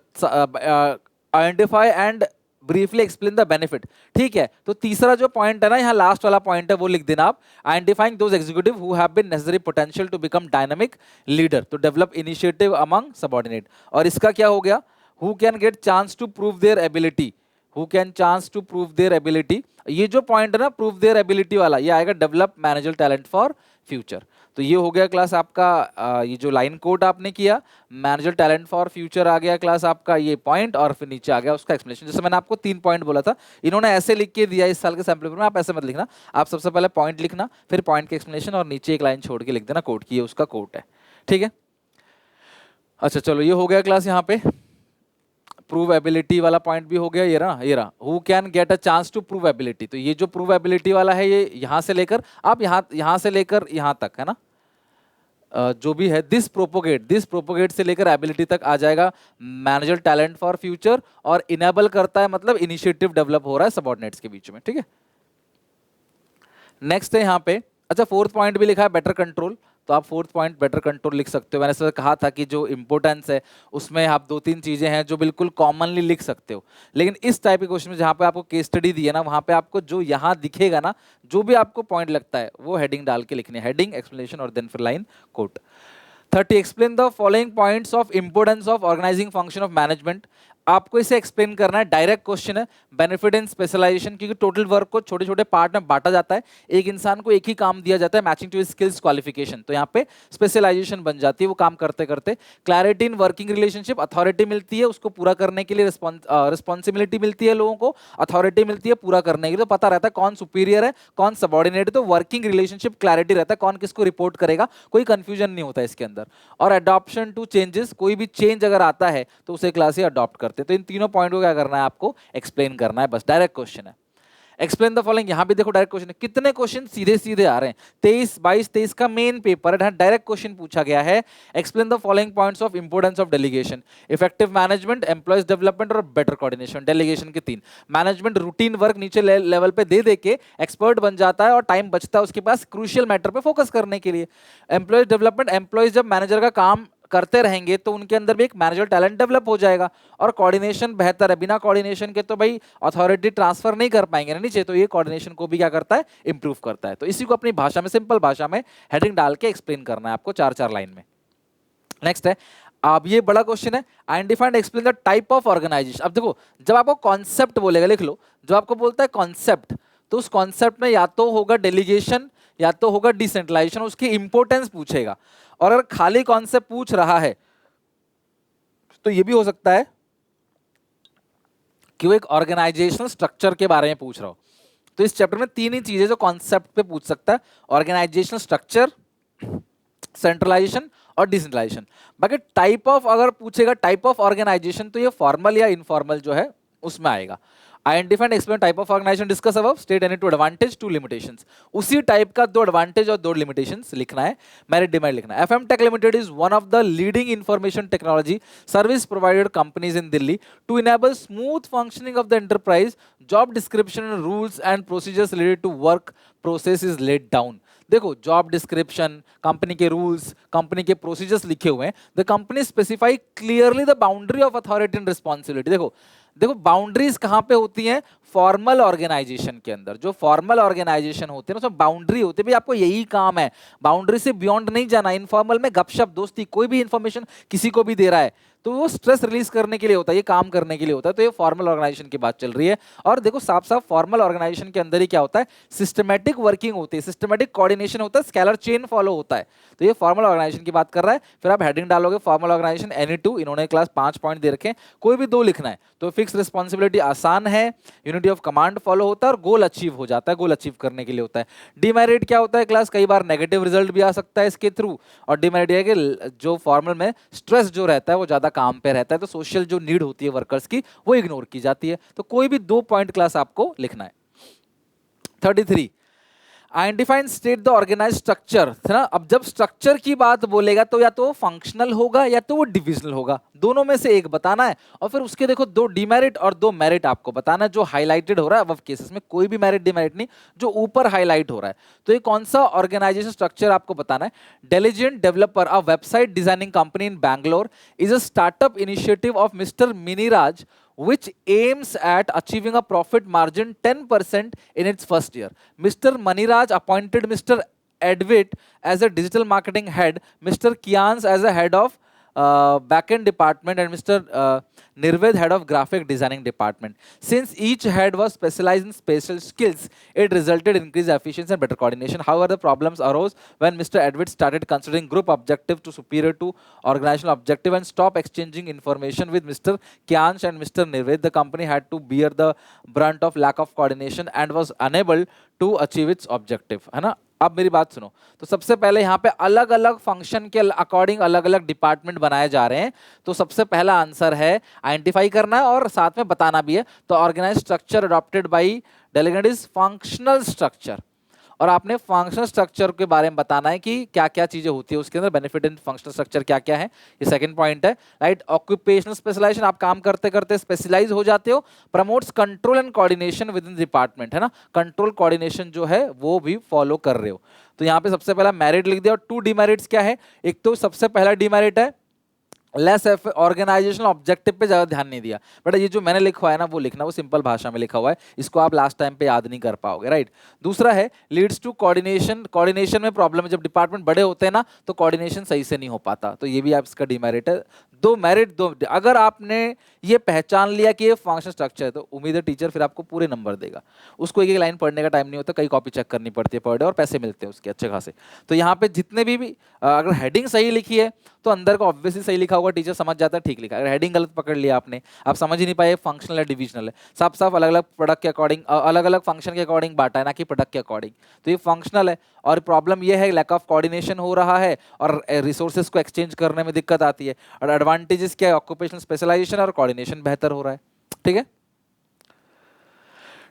identify and briefly explain the benefit, ठीक है। तो तीसरा जो पॉइंट है ना, यहाँ लास्ट वाला पॉइंट है, वो लिख देना आप, identifying those executive who have been necessary potential to become dynamic leader, to develop initiative among subordinate. और इसका क्या हो गया, who can get chance to prove their ability, who can chance to prove their ability. ये जो point है ना prove their ability वाला, ये आएगा develop managerial talent for future. तो ये हो गया क्लास आपका, ये जो लाइन कोट आपने किया, मैनेजर टैलेंट फॉर फ्यूचर आ गया क्लास आपका ये पॉइंट, और फिर नीचे आ गया उसका एक्सप्लेनेशन। जैसे मैंने आपको 3 पॉइंट बोला था, इन्होंने ऐसे लिख के दिया इस साल के सैम्पल पेपर में, आप ऐसे मत लिखना, आप सबसे पहले पॉइंट लिखना, फिर पॉइंट के एक्सप्लेनेशन, और नीचे एक लाइन छोड़ के लिख देना कोट की, ये उसका कोट है, ठीक है। अच्छा चलो, ये हो गया क्लास यहाँ पे प्रूव एबिलिटी वाला पॉइंट भी हो गया। ये रहा who can get a chance to prove ability. तो ये जो प्रूव एबिलिटी वाला है, ये यहाँ से लेकर आप यहाँ से लेकर यहाँ तक है ना, जो भी है दिस प्रोपोगेट से लेकर एबिलिटी तक आ जाएगा मैनेजर टैलेंट फॉर फ्यूचर, और इनेबल करता है मतलब इनिशिएटिव डेवलप हो रहा है सबऑर्डिनेट्स के बीच में, ठीक है। नेक्स्ट है यहाँ पे, अच्छा 4th पॉइंट भी लिखा है बेटर कंट्रोल, तो आप 4th पॉइंट बेटर कंट्रोल लिख सकते हो। मैंने सर कहा था कि जो इंपॉर्टेंस है उसमें आप 2-3 चीजें हैं जो बिल्कुल कॉमनली लिख सकते हो, लेकिन इस टाइप के क्वेश्चन में जहाँ पे आपको केस स्टडी दी है ना, वहाँ पे आपको जो यहाँ दिखेगा ना, जो भी आपको पॉइंट लगता है वो हेडिंग डाल के लिखनी है, हेडिंग एक्सप्लेनेशन और देन फिर line quote. 30 explain the following points of importance of organizing function of management. आपको इसे एक्सप्लेन करना है, डायरेक्ट क्वेश्चन है। बेनिफिट इन स्पेशलाइजेशन, क्योंकि टोटल वर्क को छोटे छोटे पार्ट में बांटा जाता है, एक इंसान को एक ही काम दिया जाता है मैचिंग टू स्किल्स क्वालिफिकेशन, तो यहाँ पे स्पेशलाइजेशन बन जाती है वो काम करते करते। Clarity in working relationship, authority मिलती है उसको पूरा करने के लिए, रिस्पॉन्सिबिलिटी मिलती है लोगों को, अथॉरिटी मिलती है पूरा करने के लिए, तो पता रहता है कौन सुपीरियर है कौन सबॉर्डिनेट है, तो वर्किंग रिलेशनशिप क्लैरिटी रहता है कौन किसको रिपोर्ट करेगा, कोई कंफ्यूजन नहीं होता इसके अंदर। और अडॉप्शन टू चेंजेस, कोई भी चेंज अगर आता है तो उसे क्लास ही अडॉप्ट करते हैं। तो इन तीनों पॉइंट को क्या करना है आपको एक्सप्लेन करना है, बस डायरेक्ट क्वेश्चन है। एक्सप्लेन द फॉलोइंग, यहां भी देखो डायरेक्ट क्वेश्चन है, कितने क्वेश्चन सीधे सीधे आ रहे हैं, 23 22 23 का मेन पेपर है, डायरेक्ट क्वेश्चन पूछा गया है। Explain the following points of importance of delegation, effective management, employees development और बेटर कोऑर्डिनेशन। डेलीगेशन के 3, मैनेजमेंट रूटीन वर्क नीचे लेवल पे दे के एक्सपर्ट बन जाता है और टाइम बचता है उसके पास क्रूशियल मैटर पे फोकस करने के लिए। एम्प्लॉयज डेवलपमेंट, एम्प्लॉयज जब मैनेजर का काम करते रहेंगे तो उनके अंदर भी एक मैनेजर टैलेंट डेवलप हो जाएगा। और कोऑर्डिनेशन बेहतर है, बिना कोऑर्डिनेशन के तो भाई अथॉरिटी ट्रांसफर नहीं कर पाएंगे ना नीचे, तो ये कोऑर्डिनेशन को भी क्या करता है इंप्रूव करता है। तो इसी को अपनी भाषा में, सिंपल भाषा में हेडिंग डाल के एक्सप्लेन करना है आपको 4-4 लाइन में। नेक्स्ट है, अब ये बड़ा क्वेश्चन है, identify and explain the type of organization. अब देखो जब आपको कॉन्सेप्ट बोलेगा, लिख लो, जो आपको बोलता है कॉन्सेप्ट, तो उस कॉन्सेप्ट में या तो होगा डेलीगेशन या तो होगा डिसेंट्रलाइजेशन, उसकी इंपोर्टेंस पूछेगा। और अगर खाली कॉन्सेप्ट पूछ रहा है तो ये भी हो सकता है कि वो एक ऑर्गेनाइजेशनल स्ट्रक्चर के बारे में पूछ रहा हो। तो इस चैप्टर में 3 ही चीजें जो कॉन्सेप्ट पे पूछ सकता है, ऑर्गेनाइजेशनल स्ट्रक्चर, सेंट्रलाइजेशन और डिसेंट्रलाइजेशन। बाकी टाइप ऑफ अगर पूछेगा, टाइप ऑफ ऑर्गेनाइजेशन, तो ये फॉर्मल या इनफॉर्मल जो है उसमें आएगा। Identify and explain type of organization, discuss above, state any 2 advantage 2 limitations. उसी टाइप का 2 एडवांटेज और 2 लिमिटेशंस लिखना है, मेरिट डिमेरिट लिखना है। FM tech limited is one of the leading information technology service provided companies in Delhi to enable smooth functioning of the enterprise. Job description, rules and procedures related to work process is laid down. देखो job description, company के rules, company के procedures लिखे हुए हैं। The company specify clearly the boundary of authority and responsibility. देखो boundaries कहां पे होती हैं, फॉर्मल ऑर्गेनाइजेशन के अंदर। जो फॉर्मल ऑर्गेनाइजेशन होते हैं उसमें बाउंड्री होती है, भाई आपको यही काम है, बाउंड्री से बियॉन्ड नहीं जाना। इनफॉर्मल में गपशप दोस्ती, कोई भी इंफॉर्मेशन किसी को भी दे रहा है तो वो स्ट्रेस रिलीज करने के लिए होता है, ये काम करने के लिए होता है। तो ये फॉर्मल ऑर्गेनाइजेशन की बात चल रही है। और देखो साफ साफ फॉर्मल ऑर्गेनाइजेशन के अंदर ही क्या होता है, सिस्टमैटिक वर्किंग होती है, सिस्टमैटिक कोऑर्डिनेशन होता है, स्केलर चेन फॉलो होता है। तो ये फॉर्मल ऑर्गेनाइजेशन की बात कर रहा है। फिर आप हेडिंग डालोगे फॉर्मल ऑर्गेनाइजेशन एनी 2, इन्होंने क्लास 5 पॉइंट दे रखे हैं, कोई भी 2 लिखना है। तो फिक्स रिस्पॉन्सिबिलिटी आसान है, यूनिटी ऑफ कमांड फॉलो होता है और गोल अचीव हो जाता है, गोल अचीव करने के लिए होता है। डिमेरिट क्या होता है क्लास, कई बार नेगेटिव रिजल्ट भी आ सकता है इसके थ्रू। और डिमेरिट है कि जो फॉर्मल में स्ट्रेस जो रहता है वो ज्यादा काम पे रहता है, तो सोशल जो नीड होती है वर्कर्स की वो इग्नोर की जाती है। तो कोई भी 2 पॉइंट क्लास आपको लिखना है। 33, identify and state the organize structure, है ना। अब जब स्ट्रक्चर की बात बोलेगा तो या तो फंक्शनल होगा या तो वो डिविजनल होगा, दोनों में से एक बताना है। और फिर उसके देखो 2 डिमेरिट और 2 मेरिट आपको बताना है, जो हाईलाइटेड हो रहा है अब केसेस में, कोई भी मेरिट डिमेरिट नहीं, जो ऊपर हाईलाइट हो रहा है। तो ये कौन सा ऑर्गेनाइजेशन स्ट्रक्चर आपको बताना है। Diligent developer, a website designing company in Bangalore, is a startup initiative of mister Miniraj which aims at achieving a profit margin 10% in its first year. Mr. Maniraj appointed Mr. Edwit as a digital marketing head, Mr. Kians as a head of backend department, and Mr. Nirved head of graphic designing department. Since each head was specialized in special skills, it resulted in increased efficiency and better coordination. However, the problems arose when Mr. Edwit started considering group objective to superior to organizational objective and stopped exchanging information with Mr. Kians and Mr. Nirved. The company had to bear the brunt of lack of coordination and was unable to achieve its objective. है ना। अब मेरी बात सुनो, तो सबसे पहले यहाँ पे अलग अलग फंक्शन के अकॉर्डिंग अलग अलग डिपार्टमेंट बनाए जा रहे हैं। तो सबसे पहला आंसर है आइडेंटिफाई करना है और साथ में बताना भी है। तो organize structure adopted by delegate is functional structure, और आपने फंक्शनल स्ट्रक्चर के बारे में बताना है कि क्या क्या चीजें होती है उसके अंदर, बेनिफिट इन फंक्शनल स्ट्रक्चर क्या क्या है, ये सेकंड पॉइंट है। राइट, ऑक्यूपेशनल स्पेशलाइजेशन, आप काम करते करते स्पेशलाइज हो जाते हो। Promotes control and coordination with in department, है ना, कंट्रोल कोऑर्डिनेशन जो है वो भी फॉलो कर रहे हो। तो यहाँ पे सबसे पहला मेरिट लिख दिया। और 2 डिमेरिट्स क्या है, एक तो सबसे पहला डिमेरिट है लेस ऑर्गेनाइजेशनल ऑब्जेक्टिव पे ज्यादा ध्यान नहीं दिया। बट ये जो मैंने लिखा है ना वो लिखना, वो सिंपल भाषा में लिखा हुआ है, इसको आप लास्ट टाइम पे याद नहीं कर पाओगे, राइट। दूसरा है लीड्स टू कोऑर्डिनेशन, कोऑर्डिनेशन में प्रॉब्लम है, जब डिपार्टमेंट बड़े होते हैं ना तो कोऑर्डिनेशन सही से नहीं हो पाता, तो ये भी आप इसका डिमेरिट है। दो मेरिट दो, अगर आपने ये पहचान लिया कि ये फंक्शन स्ट्रक्चर है तो उम्मीद है टीचर फिर आपको पूरे नंबर देगा। उसको एक एक लाइन पढ़ने का टाइम नहीं होता, कई कॉपी चेक करनी पड़ती है पर डे और पैसे मिलते हैं उसके अच्छे खासे। तो यहाँ पे जितने भी अगर हेडिंग सही लिखी है तो अंदर का ऑब्वियसली सही लिखा होगा, टीचर समझ जाता है ठीक लिखा है। अगर हेडिंग गलत पकड़ लिया आपने, आप समझ ही नहीं पाए फंक्शनल है डिविजनल है, साफ साफ अलग अलग प्रोडक्ट के अकॉर्डिंग, अलग अलग फंक्शन के अकॉर्डिंग बांटा है ना कि प्रोडक्ट के अकॉर्डिंग, तो ये फंक्शनल है। और प्रॉब्लम ये है लैक ऑफ कोऑर्डिनेशन हो रहा है और रिसोर्सेज को एक्सचेंज करने में दिक्कत आती है। और एडवांटेजेस क्या है, ऑक्यूपेशनल स्पेशलाइजेशन और कोऑर्डिनेशन बेहतर हो रहा है, ठीक है।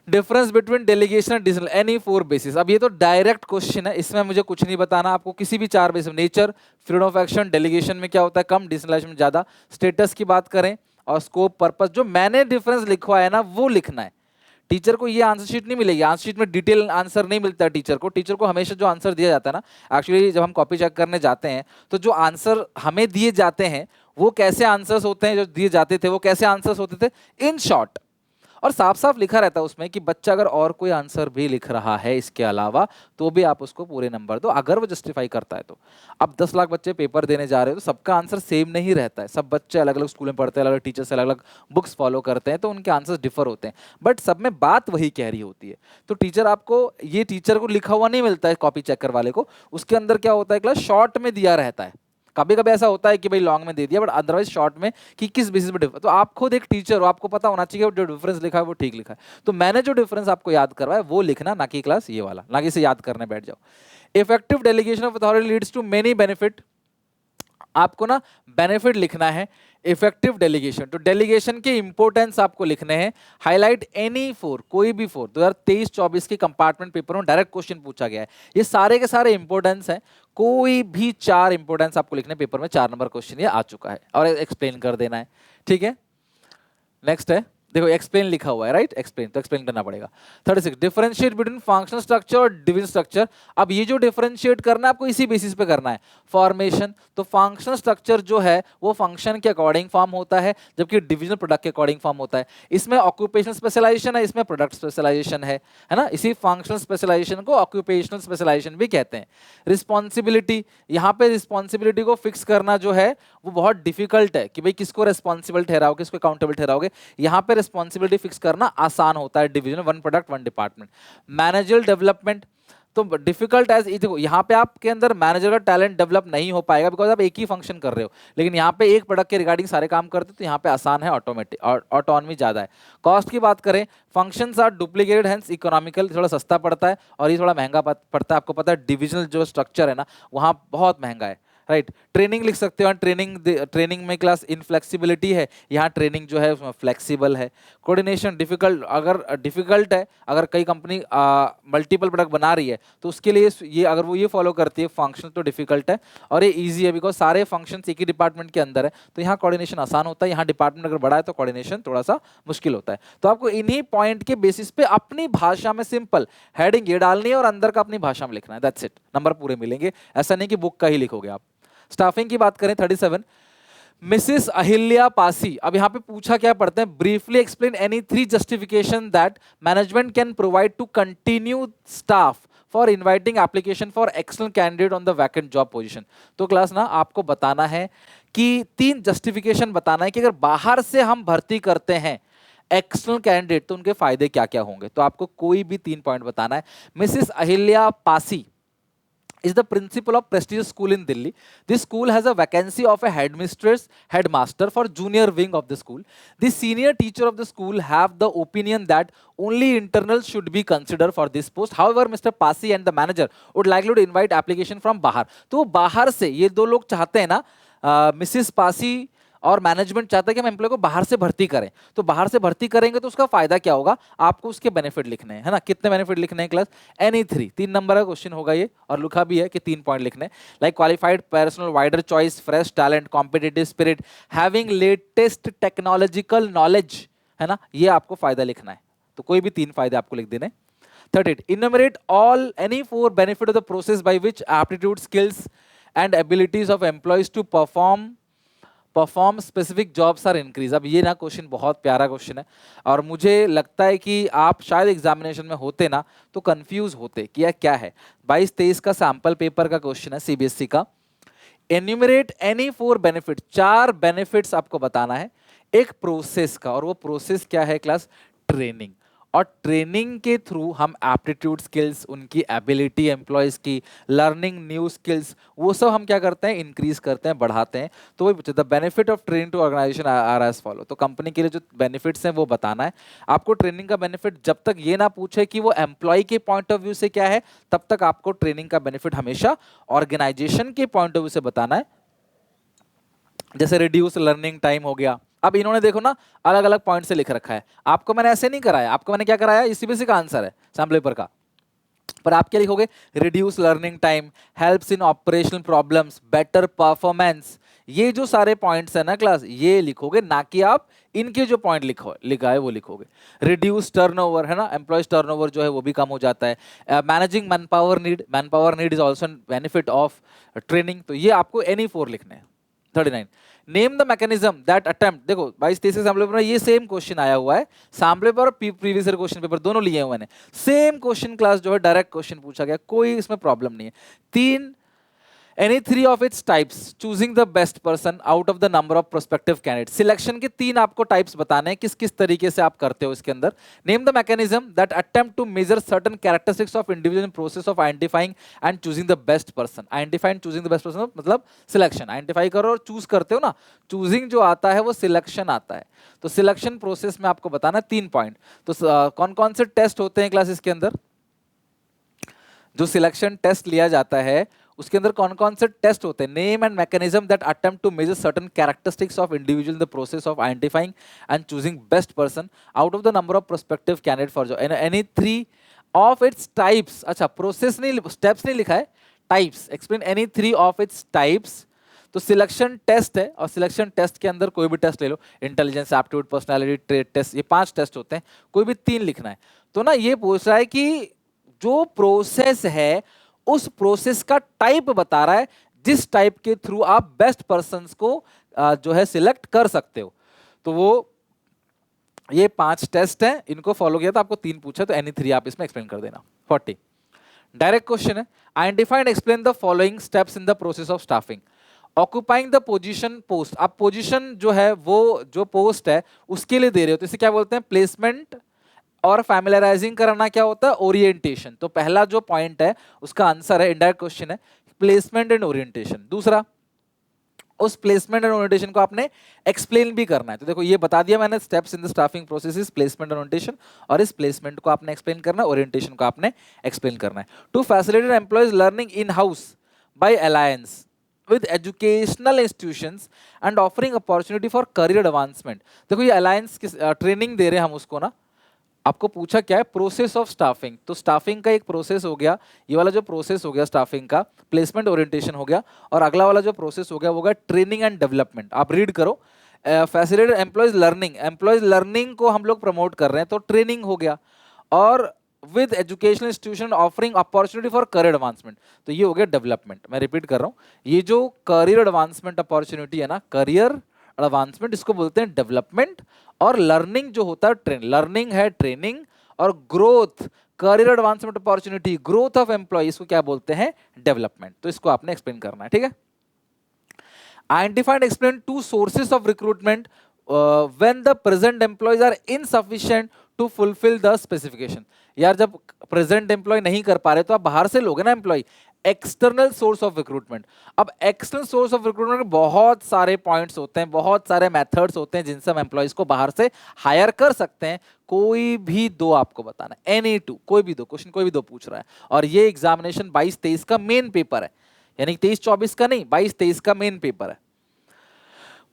Difference between delegation and decision, any four basis. अब ये तो डायरेक्ट क्वेश्चन है, इसमें मुझे कुछ नहीं बताना आपको, किसी भी चार basis, nature, freedom of action, delegation में क्या होता है कम, डिसेंट्रलाइजेशन में ज्यादा, स्टेटस की बात करें और स्कोप पर्पस, जो मैंने डिफरेंस लिखवा है ना वो लिखना है। टीचर को ये आंसर शीट नहीं मिलेगी, आंसर शीट में डिटेल आंसर नहीं मिलता टीचर को। टीचर को हमेशा जो आंसर दिया जाता है ना, एक्चुअली जब हम कॉपी चेक करने जाते हैं तो जो आंसर हमें दिए जाते हैं वो कैसे आंसर्स होते हैं, जो दिए जाते थे वो कैसे आंसर्स होते थे, इन शॉर्ट। और साफ साफ लिखा रहता है उसमें कि बच्चा अगर और कोई आंसर भी लिख रहा है इसके अलावा तो भी आप उसको पूरे नंबर दो, अगर वो जस्टिफाई करता है तो। अब 10 लाख बच्चे पेपर देने जा रहे हो तो सबका आंसर सेम नहीं रहता है, सब बच्चे अलग अलग स्कूल में पढ़ते हैं, अलग अलग टीचर से अलग अलग बुक्स फॉलो करते हैं, तो उनके आंसर्स डिफर होते हैं, बट सब में बात वही कह रही होती है। तो टीचर आपको, ये टीचर को लिखा हुआ नहीं मिलता है कॉपी चेकर वाले को, उसके अंदर क्या होता है क्लास शॉर्ट में दिया रहता है। कभी कभी ऐसा होता है कि भाई लॉन्ग में दे दिया, बट अदरवाइज शॉर्ट में कि किस बेसिस पे डिफरेंस, तो आप खुद एक टीचर हो, आपको पता होना चाहिए जो डिफरेंस लिखा है वो ठीक लिखा है। तो मैंने जो डिफरेंस आपको याद करवाया वो लिखना, ना कि क्लास ये वाला, ना कि इसे याद करने बैठ जाओ। Effective delegation of authority leads to many benefit, आपको ना बेनिफिट लिखना है। इफेक्टिव डेलीगेशन, तो डेलीगेशन के इंपॉर्टेंस आपको लिखने हैं। हाईलाइट एनी फोर, कोई भी फोर 2023-24 के कंपार्टमेंट पेपर में डायरेक्ट क्वेश्चन पूछा गया है, ये सारे के सारे इंपॉर्टेंस हैं, कोई भी चार इंपॉर्टेंस आपको लिखने, पेपर में 4 नंबर क्वेश्चन ये आ चुका है और एक्सप्लेन कर देना है, ठीक है। नेक्स्ट है, देखो एक्सप्लेन लिखा हुआ है, राइट, एक्सप्लेन, तो एक्सप्लेन करना पड़ेगा। 36 डिफरेंशिएट बिटवीन फंक्शनल स्ट्रक्चर और डिविजन स्ट्रक्चर। अब ये जो डिफरेंशिएट करना है आपको इसी बेसिस पे करना है। फॉर्मेशन, तो फंक्शनल स्ट्रक्चर जो है वो फंक्शन के अकॉर्डिंग फॉर्म होता है, जबकि डिविजनल प्रोडक्ट के अकॉर्डिंग फॉर्म होता है। इसमें ऑक्यूपेशनल स्पेशलाइजेशन है, इसमें प्रोडक्ट स्पेशलाइजेशन है ना। इसी फंक्शनल स्पेशलाइजेशन को ऑक्यूपेशनल स्पेशलाइजेशन भी कहते हैं। रिस्पॉन्सिबिलिटी, यहाँ पे रिस्पॉन्सिबिलिटी को फिक्स करना जो है वो बहुत डिफिकल्ट है कि भाई किसको रिस्पॉन्सिबल ठहराओगे, किसको अकाउंटेबल ठहराओगे। यहाँ पे रिस्पॉन्सिबिलिटी फिक्स करना आसान होता है, division, one product one department. Managerial development, तो डिफिकल्ट एज, देखो यहाँ पे आपके अंदर मैनेजर का टैलेंट डेवलप नहीं हो पाएगा बिकॉज आप एक ही फंक्शन कर रहे हो, लेकिन यहाँ पे एक प्रोडक्ट के रिगार्डिंग सारे काम करते हो तो यहाँ पे आसान है, ऑटोमेटिक और ऑटोनॉमी ज्यादा है। कॉस्ट की बात करें, functions are duplicated hence economical, थोड़ा सस्ता पड़ता है और ये थोड़ा महंगा पड़ता है। आपको पता है डिविजनल जो स्ट्रक्चर है ना वहाँ बहुत महंगा है, राइट। ट्रेनिंग लिख सकते हो, ट्रेनिंग में क्लास इनफ्लेक्सिबिलिटी है, यहाँ ट्रेनिंग जो है उसमें फ्लेक्सिबल है। कोऑर्डिनेशन डिफिकल्ट, अगर डिफिकल्ट है, अगर कई कंपनी मल्टीपल प्रोडक्ट बना रही है तो उसके लिए ये अगर वो ये फॉलो करती है फंक्शन तो डिफिकल्ट है, और ये इजी है बिकॉज सारे फंक्शन एक ही डिपार्टमेंट के अंदर है, तो यहाँ कोऑर्डिनेशन आसान होता है। यहाँ डिपार्टमेंट अगर बड़ा है तो कोऑर्डिनेशन थोड़ा सा मुश्किल होता है। तो आपको इन्हीं पॉइंट के बेसिस पे अपनी भाषा में सिंपल हेडिंग ये डालनी है और अंदर का अपनी भाषा में लिखना है, दैट्स इट। नंबर पूरे मिलेंगे, ऐसा नहीं कि बुक का ही लिखोगे आप। स्टाफिंग की बात करें 37, मिसिस अहिल्या पासी, अब यहां पे पूछा क्या पढ़ते हैं, briefly explain any 3 justification that management can provide to continue staff for inviting application for external candidate on the vacant job position. तो क्लास ना आपको बताना है कि 3 जस्टिफिकेशन बताना है कि अगर बाहर से हम भर्ती करते हैं एक्सटर्नल कैंडिडेट तो उनके फायदे क्या क्या होंगे। तो आपको कोई भी 3 पॉइंट बताना है। Mrs Ahilya Pasi is the principal of prestigious school in Delhi. This school has a vacancy of a headmaster for junior wing of the school. The senior teacher of the school have the opinion that only internals should be considered for this post. However, Mr. Pasi and the manager would likely to invite application from बाहर. तो बाहर से ये दो लोग चाहते हैं ना, मिसिस पासी और मैनेजमेंट चाहता है कि हम एम्प्लॉय को बाहर से भर्ती करें। तो बाहर से भर्ती करेंगे तो उसका फायदा क्या होगा, आपको उसके बेनिफिट लिखने हैं, है ना। कितने बेनिफिट लिखने हैं क्लास, एनी 3, 3 नंबर का क्वेश्चन होगा ये, और लिखा भी है कि 3 पॉइंट लिखने, like qualified personal, wider choice, fresh talent, competitive spirit, having latest technological knowledge, है ना, ये आपको फायदा लिखना है। तो कोई भी 3 फायदे आपको लिख देने। 38, enumerate all any 4 benefit of the process by which aptitude, skills and abilities of employees to perform perform specific jobs are increase. अब ये ना क्वेश्चन बहुत प्यारा क्वेश्चन है और मुझे लगता है कि आप शायद एग्जामिनेशन में होते ना तो कंफ्यूज होते कि यह क्या है। 22-23 का सैंपल पेपर का क्वेश्चन है सीबीएसई का। एन्यूमरेट एनी 4 बेनिफिट, 4 बेनिफिट्स आपको बताना है एक प्रोसेस का, और वो प्रोसेस क्या है क्लास? ट्रेनिंग। और ट्रेनिंग के थ्रू हम एप्टीट्यूड स्किल्स, उनकी एबिलिटी, एम्प्लॉयज की लर्निंग न्यू स्किल्स, वो सब हम क्या करते हैं? इंक्रीज करते हैं, बढ़ाते हैं। तो वही the benefit of training to organisation are as follow. तो कंपनी के लिए जो बेनिफिट्स हैं वो बताना है आपको। ट्रेनिंग का बेनिफिट जब तक ये ना पूछे कि वो एम्प्लॉय के पॉइंट ऑफ व्यू से क्या है, तब तक आपको ट्रेनिंग का बेनिफिट हमेशा ऑर्गेनाइजेशन के पॉइंट ऑफ व्यू से बताना है। जैसे रिड्यूस लर्निंग टाइम हो गया। अब इन्होंने देखो ना अलग अलग पॉइंट से लिख रखा है, आपको मैंने ऐसे नहीं कराया, आपको मैंने क्या कराया? सीबीएसई का आंसर है सैंपल पेपर का, पर आप क्या लिखोगे? Reduce learning time, helps in operational problems, better performance. ये जो सारे पॉइंट्स है ना क्लास, ये लिखोगे, ना कि आप इनके जो पॉइंट लिखा है वो लिखोगे। रिड्यूस टर्नओवर है ना, एम्प्लॉयज टर्नओवर जो है वो भी कम हो जाता है। Managing man power need is also benefit of training. तो ये आपको एनी 4 लिखने हैं। 39, name the mechanism that attempt. देखो 22-23 सैंपल पेपर में ये सेम क्वेश्चन आया हुआ है, सैंपल पेपर और प्रीवियस ईयर क्वेश्चन पेपर दोनों लिए हुए मैंने। सेम क्वेश्चन क्लास जो है डायरेक्ट क्वेश्चन पूछा गया, कोई इसमें प्रॉब्लम नहीं है। 3, any 3 of its types, choosing the best person out of the number of prospective candidate. Selection के 3 आपको टाइप्स बताने हैं, किस किस तरीके से आप करते हो इसके अंदर। Name the mechanism that attempt to measure certain characteristics of individual in process of identifying and choosing the best person. Identify and choosing the best person मतलब सिलेक्शन, आइडेंटिफाई करो और चूज करते हो ना, चूजिंग जो आता है वो सिलेक्शन आता है। तो सिलेक्शन प्रोसेस में आपको बताना 3 पॉइंट। तो कौन कौन से टेस्ट होते हैं क्लास इसके अंदर? जो सिलेक्शन टेस्ट लिया जाता है उसके अंदर कौन कौन से टेस्ट होते हैं? Name and mechanism that attempt to measure certain characteristics of individual in the process of identifying and choosing best person out of the number of prospective candidate for job. Any 3 of its types. अच्छा, process नहीं, steps नहीं लिखा है, types. Explain any 3 of its types. तो selection test है, और selection test के अंदर कोई भी टेस्ट ले लो, intelligence, aptitude, personality, trade test, ये 5 टेस्ट होते हैं, कोई भी 3 लिखना है। तो ना ये पूछ रहा है कि जो प्रोसेस है उस प्रोसेस का टाइप बता रहा है, जिस टाइप के थ्रू आप बेस्ट पर्संस को जो है सिलेक्ट कर सकते हो। तो वो ये 5 टेस्ट हैं, इनको फॉलो किया था, आपको 3 पूछा तो एनी 3 आप इसमें एक्सप्लेन कर देना। 40, डायरेक्ट क्वेश्चन है, identify and explain the following steps in the process of staffing. Occupying the position post. आप पोजीशन जो है वो जो पोस्ट है उसके लिए दे रहे हो, तो इसे क्या बोलते हैं? प्लेसमेंट। और फैमिलियराइजिंग कराना क्या होता है? ओरिएंटेशन। तो पहला जो पॉइंट है उसका आंसर है, इनडायरेक्ट क्वेश्चन है, प्लेसमेंट एंड ओरिएंटेशन। दूसरा, उस प्लेसमेंट एंड ओरिएंटेशन को आपने एक्सप्लेन भी करना है। तो देखो ये बता दिया मैंने, steps in the staffing process is placement and orientation, और इस प्लेसमेंट को आपने एक्सप्लेन करना है, ओरिएंटेशन को आपने एक्सप्लेन करना है। To facilitate employees learning in house by alliance with educational institutions and offering opportunity for career advancement। देखो ये अलायंस किस ट्रेनिंग दे रहे हैं हम उसको ना, आपको पूछा क्या है? Process of staffing. तो स्टाफिंग का एक प्रोसेस हो गया, ये वाला जो प्रोसेस हो गया स्टाफिंग का, प्लेसमेंट ओरिएंटेशन हो गया, और अगला वाला जो प्रोसेस हो गया वो हो गया ट्रेनिंग एंड डेवलपमेंट। आप रीड करो, facilitate employees learning, employees learning को हम लोग प्रमोट कर रहे हैं तो ट्रेनिंग हो गया, और with educational institution offering opportunity for career advancement, तो ये हो गया डेवलपमेंट। मैं रिपीट कर रहा हूँ, ये जो करियर एडवांसमेंट अपॉर्चुनिटी है ना, करियर एडवांसमेंट, इसको बोलते हैं डेवलपमेंट। और लर्निंग जो होता है ट्रेन, लर्निंग है ट्रेनिंग, और growth, career advancement opportunity, growth of employ, इसको क्या बोलते हैं? डेवलपमेंट। तो इसको आपने एक्सप्लेन करना है, ठीक है। Identify and explain 2 sources of recruitment when the present employees are insufficient to fulfil the specification. यार जब प्रेजेंट एम्प्लॉय नहीं कर पा रहे तो आप बाहर से लोगे ना employ, external source of recruitment. अब एक्सटर्नल सोर्स ऑफ रिक्रूटमेंट में बहुत सारे पॉइंट्स होते हैं, बहुत सारे मेथड्स होते हैं जिनसे हम एम्प्लॉयज को बाहर से हायर कर सकते हैं। कोई भी 2 आपको बताना है, एनी 2, कोई भी 2 क्वेश्चन, कोई भी 2 पूछ रहा है। और ये एग्जामिनेशन 22-23 का मेन पेपर है, यानी 23-24 का नहीं, 22-23 का मेन पेपर है।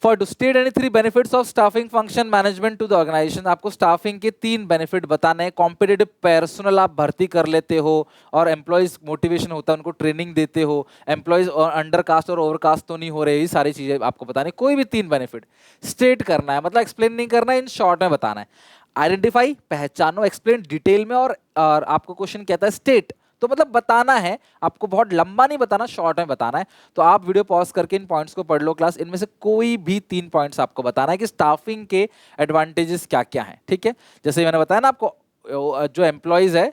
For to state any 3 benefits of staffing function management to the organisation. आपको स्टाफिंग के 3 बेनिफिट बताने हैं। कॉम्पिटिटिव पर्सनल आप भर्ती कर लेते हो, और एम्प्लॉयज मोटिवेशन होता है, उनको ट्रेनिंग देते हो, एम्प्लॉयज अंडर कास्ट और ओवर कास्ट तो नहीं हो रहे, ये सारी चीजें आपको बताने। कोई भी 3 बेनिफिट स्टेट करना है, मतलब एक्सप्लेन नहीं करना है, इन शॉर्ट में बताना है। आइडेंटिफाई, पहचानो, एक्सप्लेन डिटेल में, और आपको क्वेश्चन कहता है स्टेट, तो मतलब बताना है आपको, बहुत लंबा नहीं बताना, शॉर्ट में बताना है। तो आप वीडियो पॉज करके इन पॉइंट्स को पढ़ लो क्लास, इनमें से कोई भी 3 पॉइंट्स आपको बताना है कि स्टाफिंग के एडवांटेजेस क्या क्या हैं, ठीक है। जैसे मैंने बताया ना आपको, जो एम्प्लॉयज है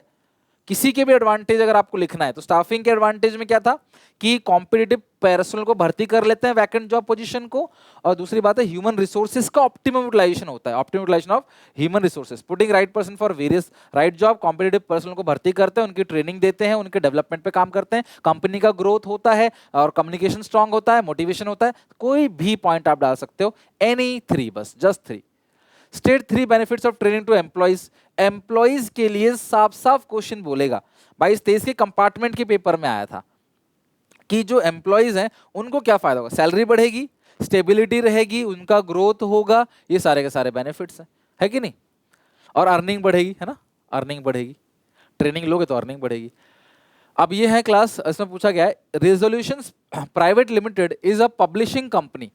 किसी के भी एडवांटेज अगर आपको लिखना है तो स्टाफिंग के एडवांटेज में क्या था कि कॉम्पिटिटिव पर्सनल को भर्ती कर लेते हैं वैकेंट जॉब पोजीशन को, और दूसरी बात है ह्यूमन रिसोर्सेज का ऑप्टिमम यूटिलाइजेशन होता है, optimum utilisation of human resources, putting right person for various right job. Competitive personnel को भर्ती करते हैं, उनकी ट्रेनिंग देते हैं, उनके डेवलपमेंट पे काम करते हैं, कंपनी का ग्रोथ होता है और कम्युनिकेशन स्ट्रांग होता है, मोटिवेशन होता है। कोई भी पॉइंट आप डाल सकते हो, एनी 3, बस just 3। State 3 benefits of training to employees. Employees के लिए साफ साफ क्वेश्चन बोलेगा, 22-23 के कंपार्टमेंट के पेपर में आया था कि जो एम्प्लॉइज हैं उनको क्या फायदा होगा, सैलरी बढ़ेगी, स्टेबिलिटी रहेगी, उनका ग्रोथ होगा, ये सारे के सारे बेनिफिट्स हैं, है कि नहीं। और अर्निंग बढ़ेगी, है ना, अर्निंग बढ़ेगी, ट्रेनिंग लोगे तो अर्निंग बढ़ेगी। अब ये है क्लास, इसमें पूछा गया है resolutions private limited is a publishing company,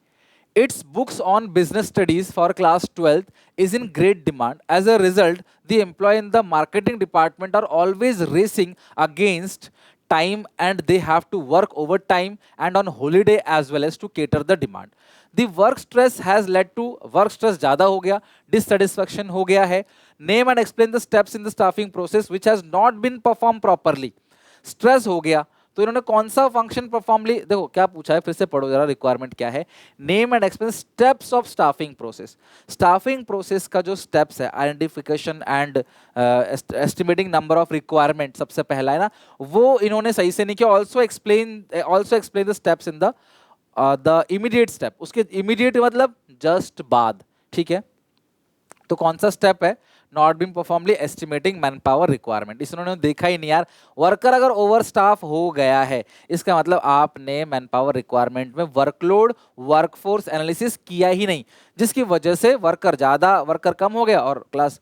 its books on business studies for class 12th is in great demand. As a result, the employee in the marketing department are always racing against time and they have to work overtime and on holiday as well as to cater the demand. The work stress has led to work stress ज़्यादा हो गया, dissatisfaction हो गया है. Name and explain the steps in the staffing process which has not been performed properly. Stress हो गया, तो इन्होंने कौन सा फंक्शन परफॉर्मली, देखो क्या पूछा है, फिर से पढ़ो जरा, रिक्वायरमेंट क्या है। Name and explain steps of staffing process. Staffing process का जो स्टेप्स है, identification and estimating number of requirement, सबसे पहला है ना, वो इन्होंने सही से नहीं किया। Also explain the steps in the immediate step. उसके इमीडिएट मतलब जस्ट बाद, ठीक है। तो कौन सा स्टेप है, नॉट बीइंग परफॉर्मली एस्टिमेटिंग मैन पावर रिक्वायरमेंट। इन्होंने देखा ही नहीं यार, वर्कर अगर ओवर स्टाफ हो गया है इसका मतलब आपने मैन पावर रिक्वायरमेंट में वर्कलोड वर्कफोर्स एनालिसिस किया ही नहीं, जिसकी वजह से वर्कर कम हो गया और क्लास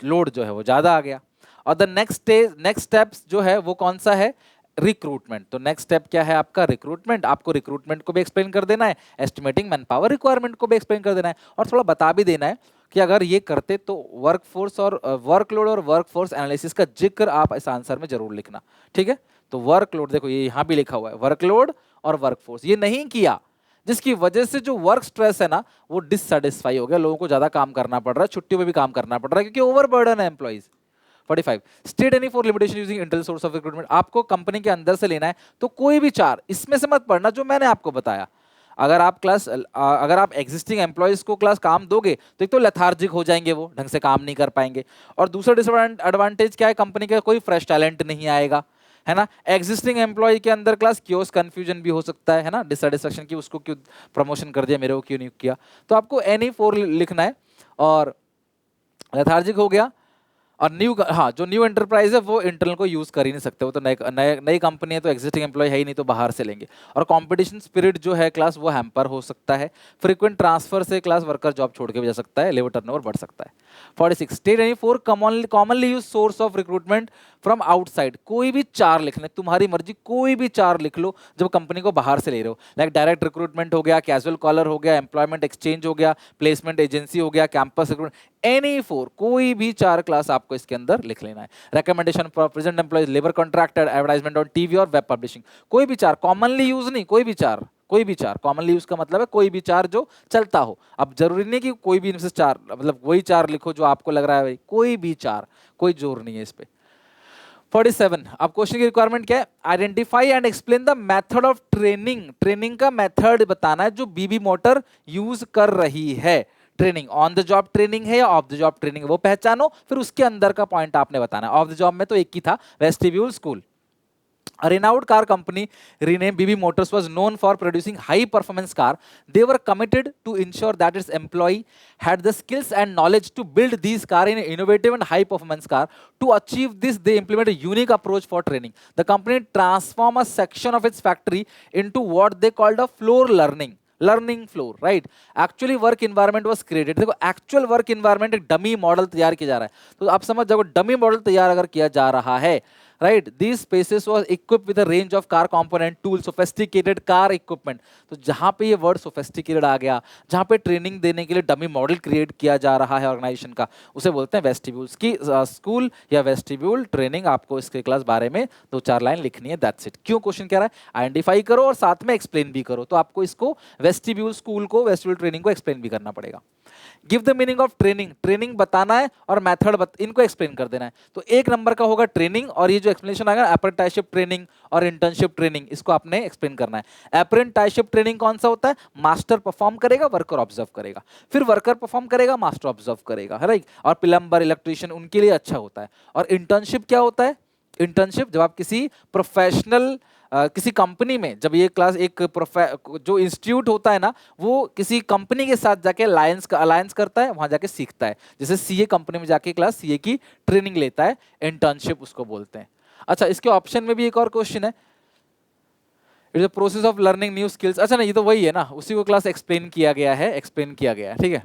लोड जो है वो ज्यादा आ गया। और द नेक्स्ट स्टेप्स जो है वो कौन सा है, रिक्रूटमेंट। तो नेक्स्ट स्टेप क्या है आपका, रिक्रूटमेंट। आपको रिक्रूटमेंट को भी एक्सप्लेन कर देना है, एस्टिमेटिंग मैन पावर रिक्वायरमेंट को भी एक्सप्लेन कर देना है, और थोड़ा बता भी देना है कि अगर ये करते तो वर्कफोर्स और वर्कलोड और वर्कफोर्स एनालिसिस का जिक्र आप इस आंसर में जरूर लिखना, ठीक है। तो वर्कलोड, देखो ये यहाँ भी लिखा हुआ है, वर्कलोड और वर्कफोर्स, ये नहीं किया जिसकी वजह से जो वर्क स्ट्रेस है ना वो डिससेटिस्फाई हो गया, लोगों को ज्यादा काम करना पड़ रहा है, छुट्टियों में भी काम करना पड़ रहा है क्योंकि ओवरबर्डन है employees. 45 state any for limitation using internal source of recruitment. आपको कंपनी के अंदर से लेना है तो कोई भी 4, इसमें से मत पढ़ना जो मैंने आपको बताया। अगर आप एग्जिस्टिंग एम्प्लॉयज को क्लास काम दोगे तो एक तो लेथार्जिक हो जाएंगे, वो ढंग से काम नहीं कर पाएंगे, और दूसरा डिसएडवांटेज क्या है, कंपनी का कोई फ्रेश टैलेंट नहीं आएगा, है ना। एग्जिस्टिंग एम्प्लॉय के अंदर क्लास क्योस कंफ्यूजन भी हो सकता है ना, डिससेटिस्फैक्शन की, उसको क्यों प्रमोशन कर दिया, मेरे को क्यों नहीं किया। तो आपको एनी 4 लिखना है। और लेथार्जिक हो गया, और जो न्यू एंटरप्राइज है वो इंटरनल को यूज कर ही नहीं सकते, वो तो नई कंपनी है तो एग्जिस्टिंग एम्प्लॉय है ही नहीं, तो बाहर से लेंगे। और कंपटीशन स्पिरिट जो है क्लास वो हैम्पर हो सकता है, फ्रीक्वेंट ट्रांसफर से क्लास वर्कर जॉब छोड़ के भी जा सकता है, लेबर टर्नओवर बढ़ सकता है। 46 state any 4 commonly use source of recruitment from outside. कोई भी 4 लिखने, तुम्हारी मर्जी, कोई भी 4 लिख लो जब कंपनी को बाहर से ले रहे हो, लाइक डायरेक्ट रिक्रूटमेंट हो गया, कैजुअल कॉलर हो गया, एम्प्लॉयमेंट एक्सचेंज हो गया, प्लेसमेंट एजेंसी हो गया, कैंपस रिक्रूटमेंट, एनी 4, कोई भी 4 क्लास आपको इसके अंदर लिख लेना है। Recommendation for present employees, labour contractor, advertisement on TV और वेब पब्लिशिंग, कोई भी 4 कॉमनली यूज नहीं, कोई भी 4, कोई भी 4 कॉमनली यूज का मतलब है कोई भी 4 जो चलता हो। अब जरूरी नहीं कि कोई भी इनमें से 4, मतलब वही 4 लिखो जो आपको लग रहा है भाई, कोई भी 4, कोई जोर नहीं है इस पे। 47 अब क्वेश्चन की रिक्वायरमेंट क्या है, identify and explain the method of training. Training का मेथड बताना है जो बीबी मोटर यूज कर रही है। Training on the job training है या ऑफ द जॉब ट्रेनिंग है वो पहचानो, फिर उसके अंदर का पॉइंट आपने बताना है। ऑफ द जॉब में तो एक ही था, vestibule school. A renowned car company renamed BB Motors was known for producing high-performance car. They were committed to ensure that its employee had the skills and knowledge to build these car in an innovative and high-performance car. To achieve this, they implemented a unique approach for training. The company transformed a section of its factory into what they called a floor learning floor, right? Actually work environment was created. देखो actual work environment एक dummy model तैयार किया जा रहा है, तो आप समझ जाओ डमी मॉडल तैयार अगर किया जा रहा है right. These spaces was equipped with a range of car component tools, sophisticated car equipment. तो जहाँ पे ये वर्ड सोफेस्टिकेटेड आ गया, जहाँ पे ट्रेनिंग देने के लिए डमी मॉडल क्रिएट किया जा रहा है ऑर्गेनाइजेशन का, उसे बोलते हैं वेस्टिब्यूल्स. की स्कूल या वेस्टिब्यूल ट्रेनिंग, आपको इसके क्लास बारे में 2-4 लाइन लिखनी है, दैट्स इट. क्यों क्वेश्चन कह रहा है, आइडेंटिफाई करो और साथ में एक्सप्लेन भी करो. तो आपको इसको वेस्टिब्यूल स्कूल को, वेस्टिब्यूल ट्रेनिंग को एक्सप्लेन भी करना पड़ेगा. Give the meaning of training, training बताना है और मेथड इनको एक्सप्लेन कर देना है. तो 1 नंबर का होगा ट्रेनिंग, और ये जो एक्सप्लेनेशन आएगा अप्रेंटिसशिप ट्रेनिंग और इंटर्नशिप ट्रेनिंग, इसको आपने एक्सप्लेन करना है. अप्रेंटिसशिप ट्रेनिंग कौन सा होता है, मास्टर परफॉर्म करेगा, वर्कर ऑब्जर्व करेगा, फिर वर्कर परफॉर्म करेगा, मास्टर ऑब्जर्व करेगा, है राइट. और प्लम्बर, इलेक्ट्रीशियन, उनके लिए अच्छा होता है. और इंटर्नशिप क्या होता है, इंटर्नशिप जब आप किसी प्रोफेशनल किसी कंपनी में, जब ये क्लास एक जो इंस्टीट्यूट होता है ना, वो किसी कंपनी के साथ जाके अलायंस करता है, वहां जाके सीखता है. जैसे सीए कंपनी में जाके क्लास सीए की ट्रेनिंग लेता है, इंटर्नशिप उसको बोलते हैं. अच्छा, इसके ऑप्शन में भी एक और क्वेश्चन है, it's a process of learning new skills. अच्छा, नहीं, ये तो वही है ना, उसी को क्लास एक्सप्लेन किया गया है, ठीक है.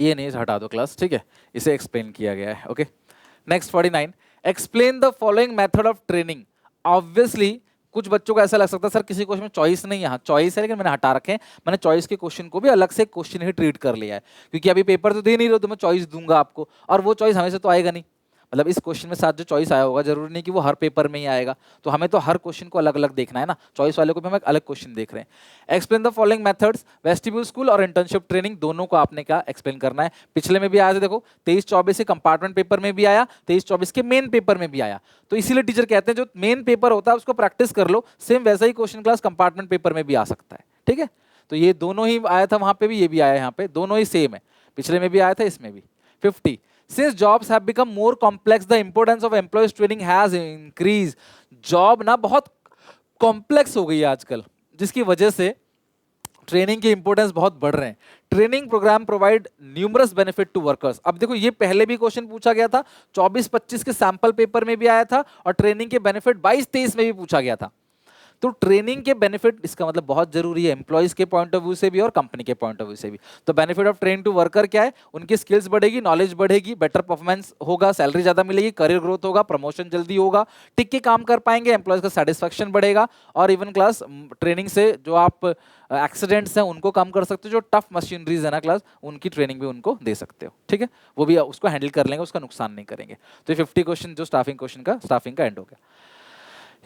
ये नहीं, हटा दो क्लास, ठीक है, इसे एक्सप्लेन किया गया है. Okay, next 49, explain the following method of training. Obviously कुछ बच्चों को ऐसा लग सकता है सर किसी क्वेश्चन में चॉइस नहीं है. यहाँ चॉइस है, लेकिन मैंने हटा रखे हैं. मैंने चॉइस के क्वेश्चन को भी अलग से क्वेश्चन ही ट्रीट कर लिया है, क्योंकि अभी पेपर तो दे नहीं रहे हो, तो मैं चॉइस दूंगा आपको, और वो चॉइस हमें से तो आएगा नहीं. मतलब इस क्वेश्चन में साथ जो चॉइस आया होगा, जरूरी नहीं कि वो हर पेपर में ही आएगा. तो हमें तो हर क्वेश्चन को अलग अलग देखना है ना, चॉइस वाले को भी हम एक अलग क्वेश्चन देख रहे हैं. Explain the following methods, vestibule school और इंटर्नशिप ट्रेनिंग, दोनों को आपने क्या एक्सप्लेन करना है. पिछले में भी आया था, देखो 23-24 से कंपार्टमेंट पेपर में भी आया, 23-24 के मेन पेपर में भी आया. तो इसीलिए टीचर कहते हैं जो मेन पेपर होता है उसको प्रैक्टिस कर लो, सेम वैसा ही क्वेश्चन क्लास कंपार्टमेंट पेपर में भी आ सकता है. ठीक है, तो ये दोनों ही आया था वहां पे भी, ये भी आया यहाँ पे, दोनों ही सेम है, पिछले में भी आया था, इसमें भी. 50, since jobs have become more complex the importance of employees training has increased. Job ना बहुत कॉम्प्लेक्स हो गई है आजकल, जिसकी वजह से ट्रेनिंग की इंपॉर्टेंस बहुत बढ़ रहे हैं. Training programme provide numerous benefit to workers. अब देखो, ये पहले भी क्वेश्चन पूछा गया था, 24-25 के सैंपल पेपर में भी आया था, और ट्रेनिंग के बेनिफिट 22-23 में भी पूछा गया था. तो ट्रेनिंग के बेनिफिट, इसका मतलब बहुत जरूरी है एम्प्लॉइज के पॉइंट ऑफ व्यू से भी और कंपनी के पॉइंट ऑफ व्यू से भी. तो benefit of train to worker क्या है, उनकी स्किल्स बढ़ेगी, नॉलेज बढ़ेगी, बेटर परफॉर्मेंस होगा, सैलरी ज्यादा मिलेगी, करियर ग्रोथ होगा, प्रमोशन जल्दी होगा, टिक के काम कर पाएंगे, एम्प्लॉइज का सेटिस्फेक्शन बढ़ेगा. और इवन क्लास ट्रेनिंग से जो आप एक्सीडेंट्स हैं उनको कम कर सकते हो, जो टफ मशीनरीज है ना क्लास, उनकी ट्रेनिंग भी उनको दे सकते हो. ठीक है, वो भी उसको हैंडल कर लेंगे, उसका नुकसान नहीं करेंगे. तो 50 क्वेश्चन जो स्टाफिंग का एंड हो गया,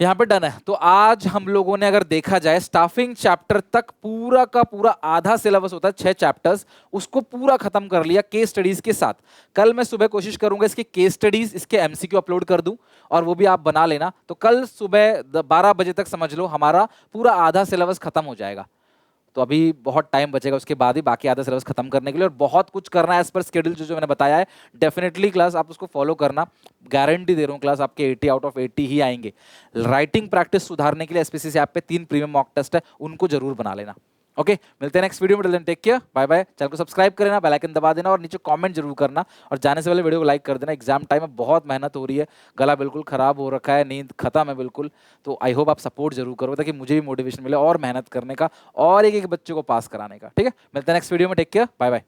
यहाँ पे डन है. तो आज हम लोगों ने अगर देखा जाए स्टाफिंग चैप्टर तक पूरा का पूरा आधा सिलेबस होता है, 6 चैप्टर्स, उसको पूरा खत्म कर लिया केस स्टडीज के साथ. कल मैं सुबह कोशिश करूंगा इसके केस स्टडीज, इसके एमसीक्यू अपलोड कर दूं, और वो भी आप बना लेना. तो कल सुबह 12 बजे तक समझ लो हमारा पूरा आधा सिलेबस खत्म हो जाएगा. तो अभी बहुत टाइम बचेगा उसके बाद ही बाकी आधा सिलेबस खत्म करने के लिए, और बहुत कुछ करना है एज पर स्केड्यूल जो मैंने बताया है. डेफिनेटली क्लास आप उसको फॉलो करना, गारंटी दे रहा हूँ क्लास आपके 80 आउट ऑफ 80 ही आएंगे. राइटिंग प्रैक्टिस सुधारने के लिए एसपीसीसी ऐप पे 3 प्रीमियम मॉक टेस्ट है, उनको जरूर बना लेना. ओके, मिलते हैं नेक्स्ट वीडियो में. Take care, bye bye. Channel को सब्सक्राइब कर लेना, बेल आइकन दबा देना, और नीचे कमेंट जरूर करना, और जाने से पहले वीडियो को लाइक कर देना. एग्जाम टाइम में बहुत मेहनत हो रही है, गला बिल्कुल खराब हो रखा है, नींद खत्म है बिल्कुल. तो आई होप आप सपोर्ट जरूर करो, ताकि मुझे भी मोटिवेशन मिले और मेहनत करने का, और एक एक बच्चे को पास कराने का. ठीक है, मिलते हैं नेक्स्ट वीडियो में. Take care, bye bye.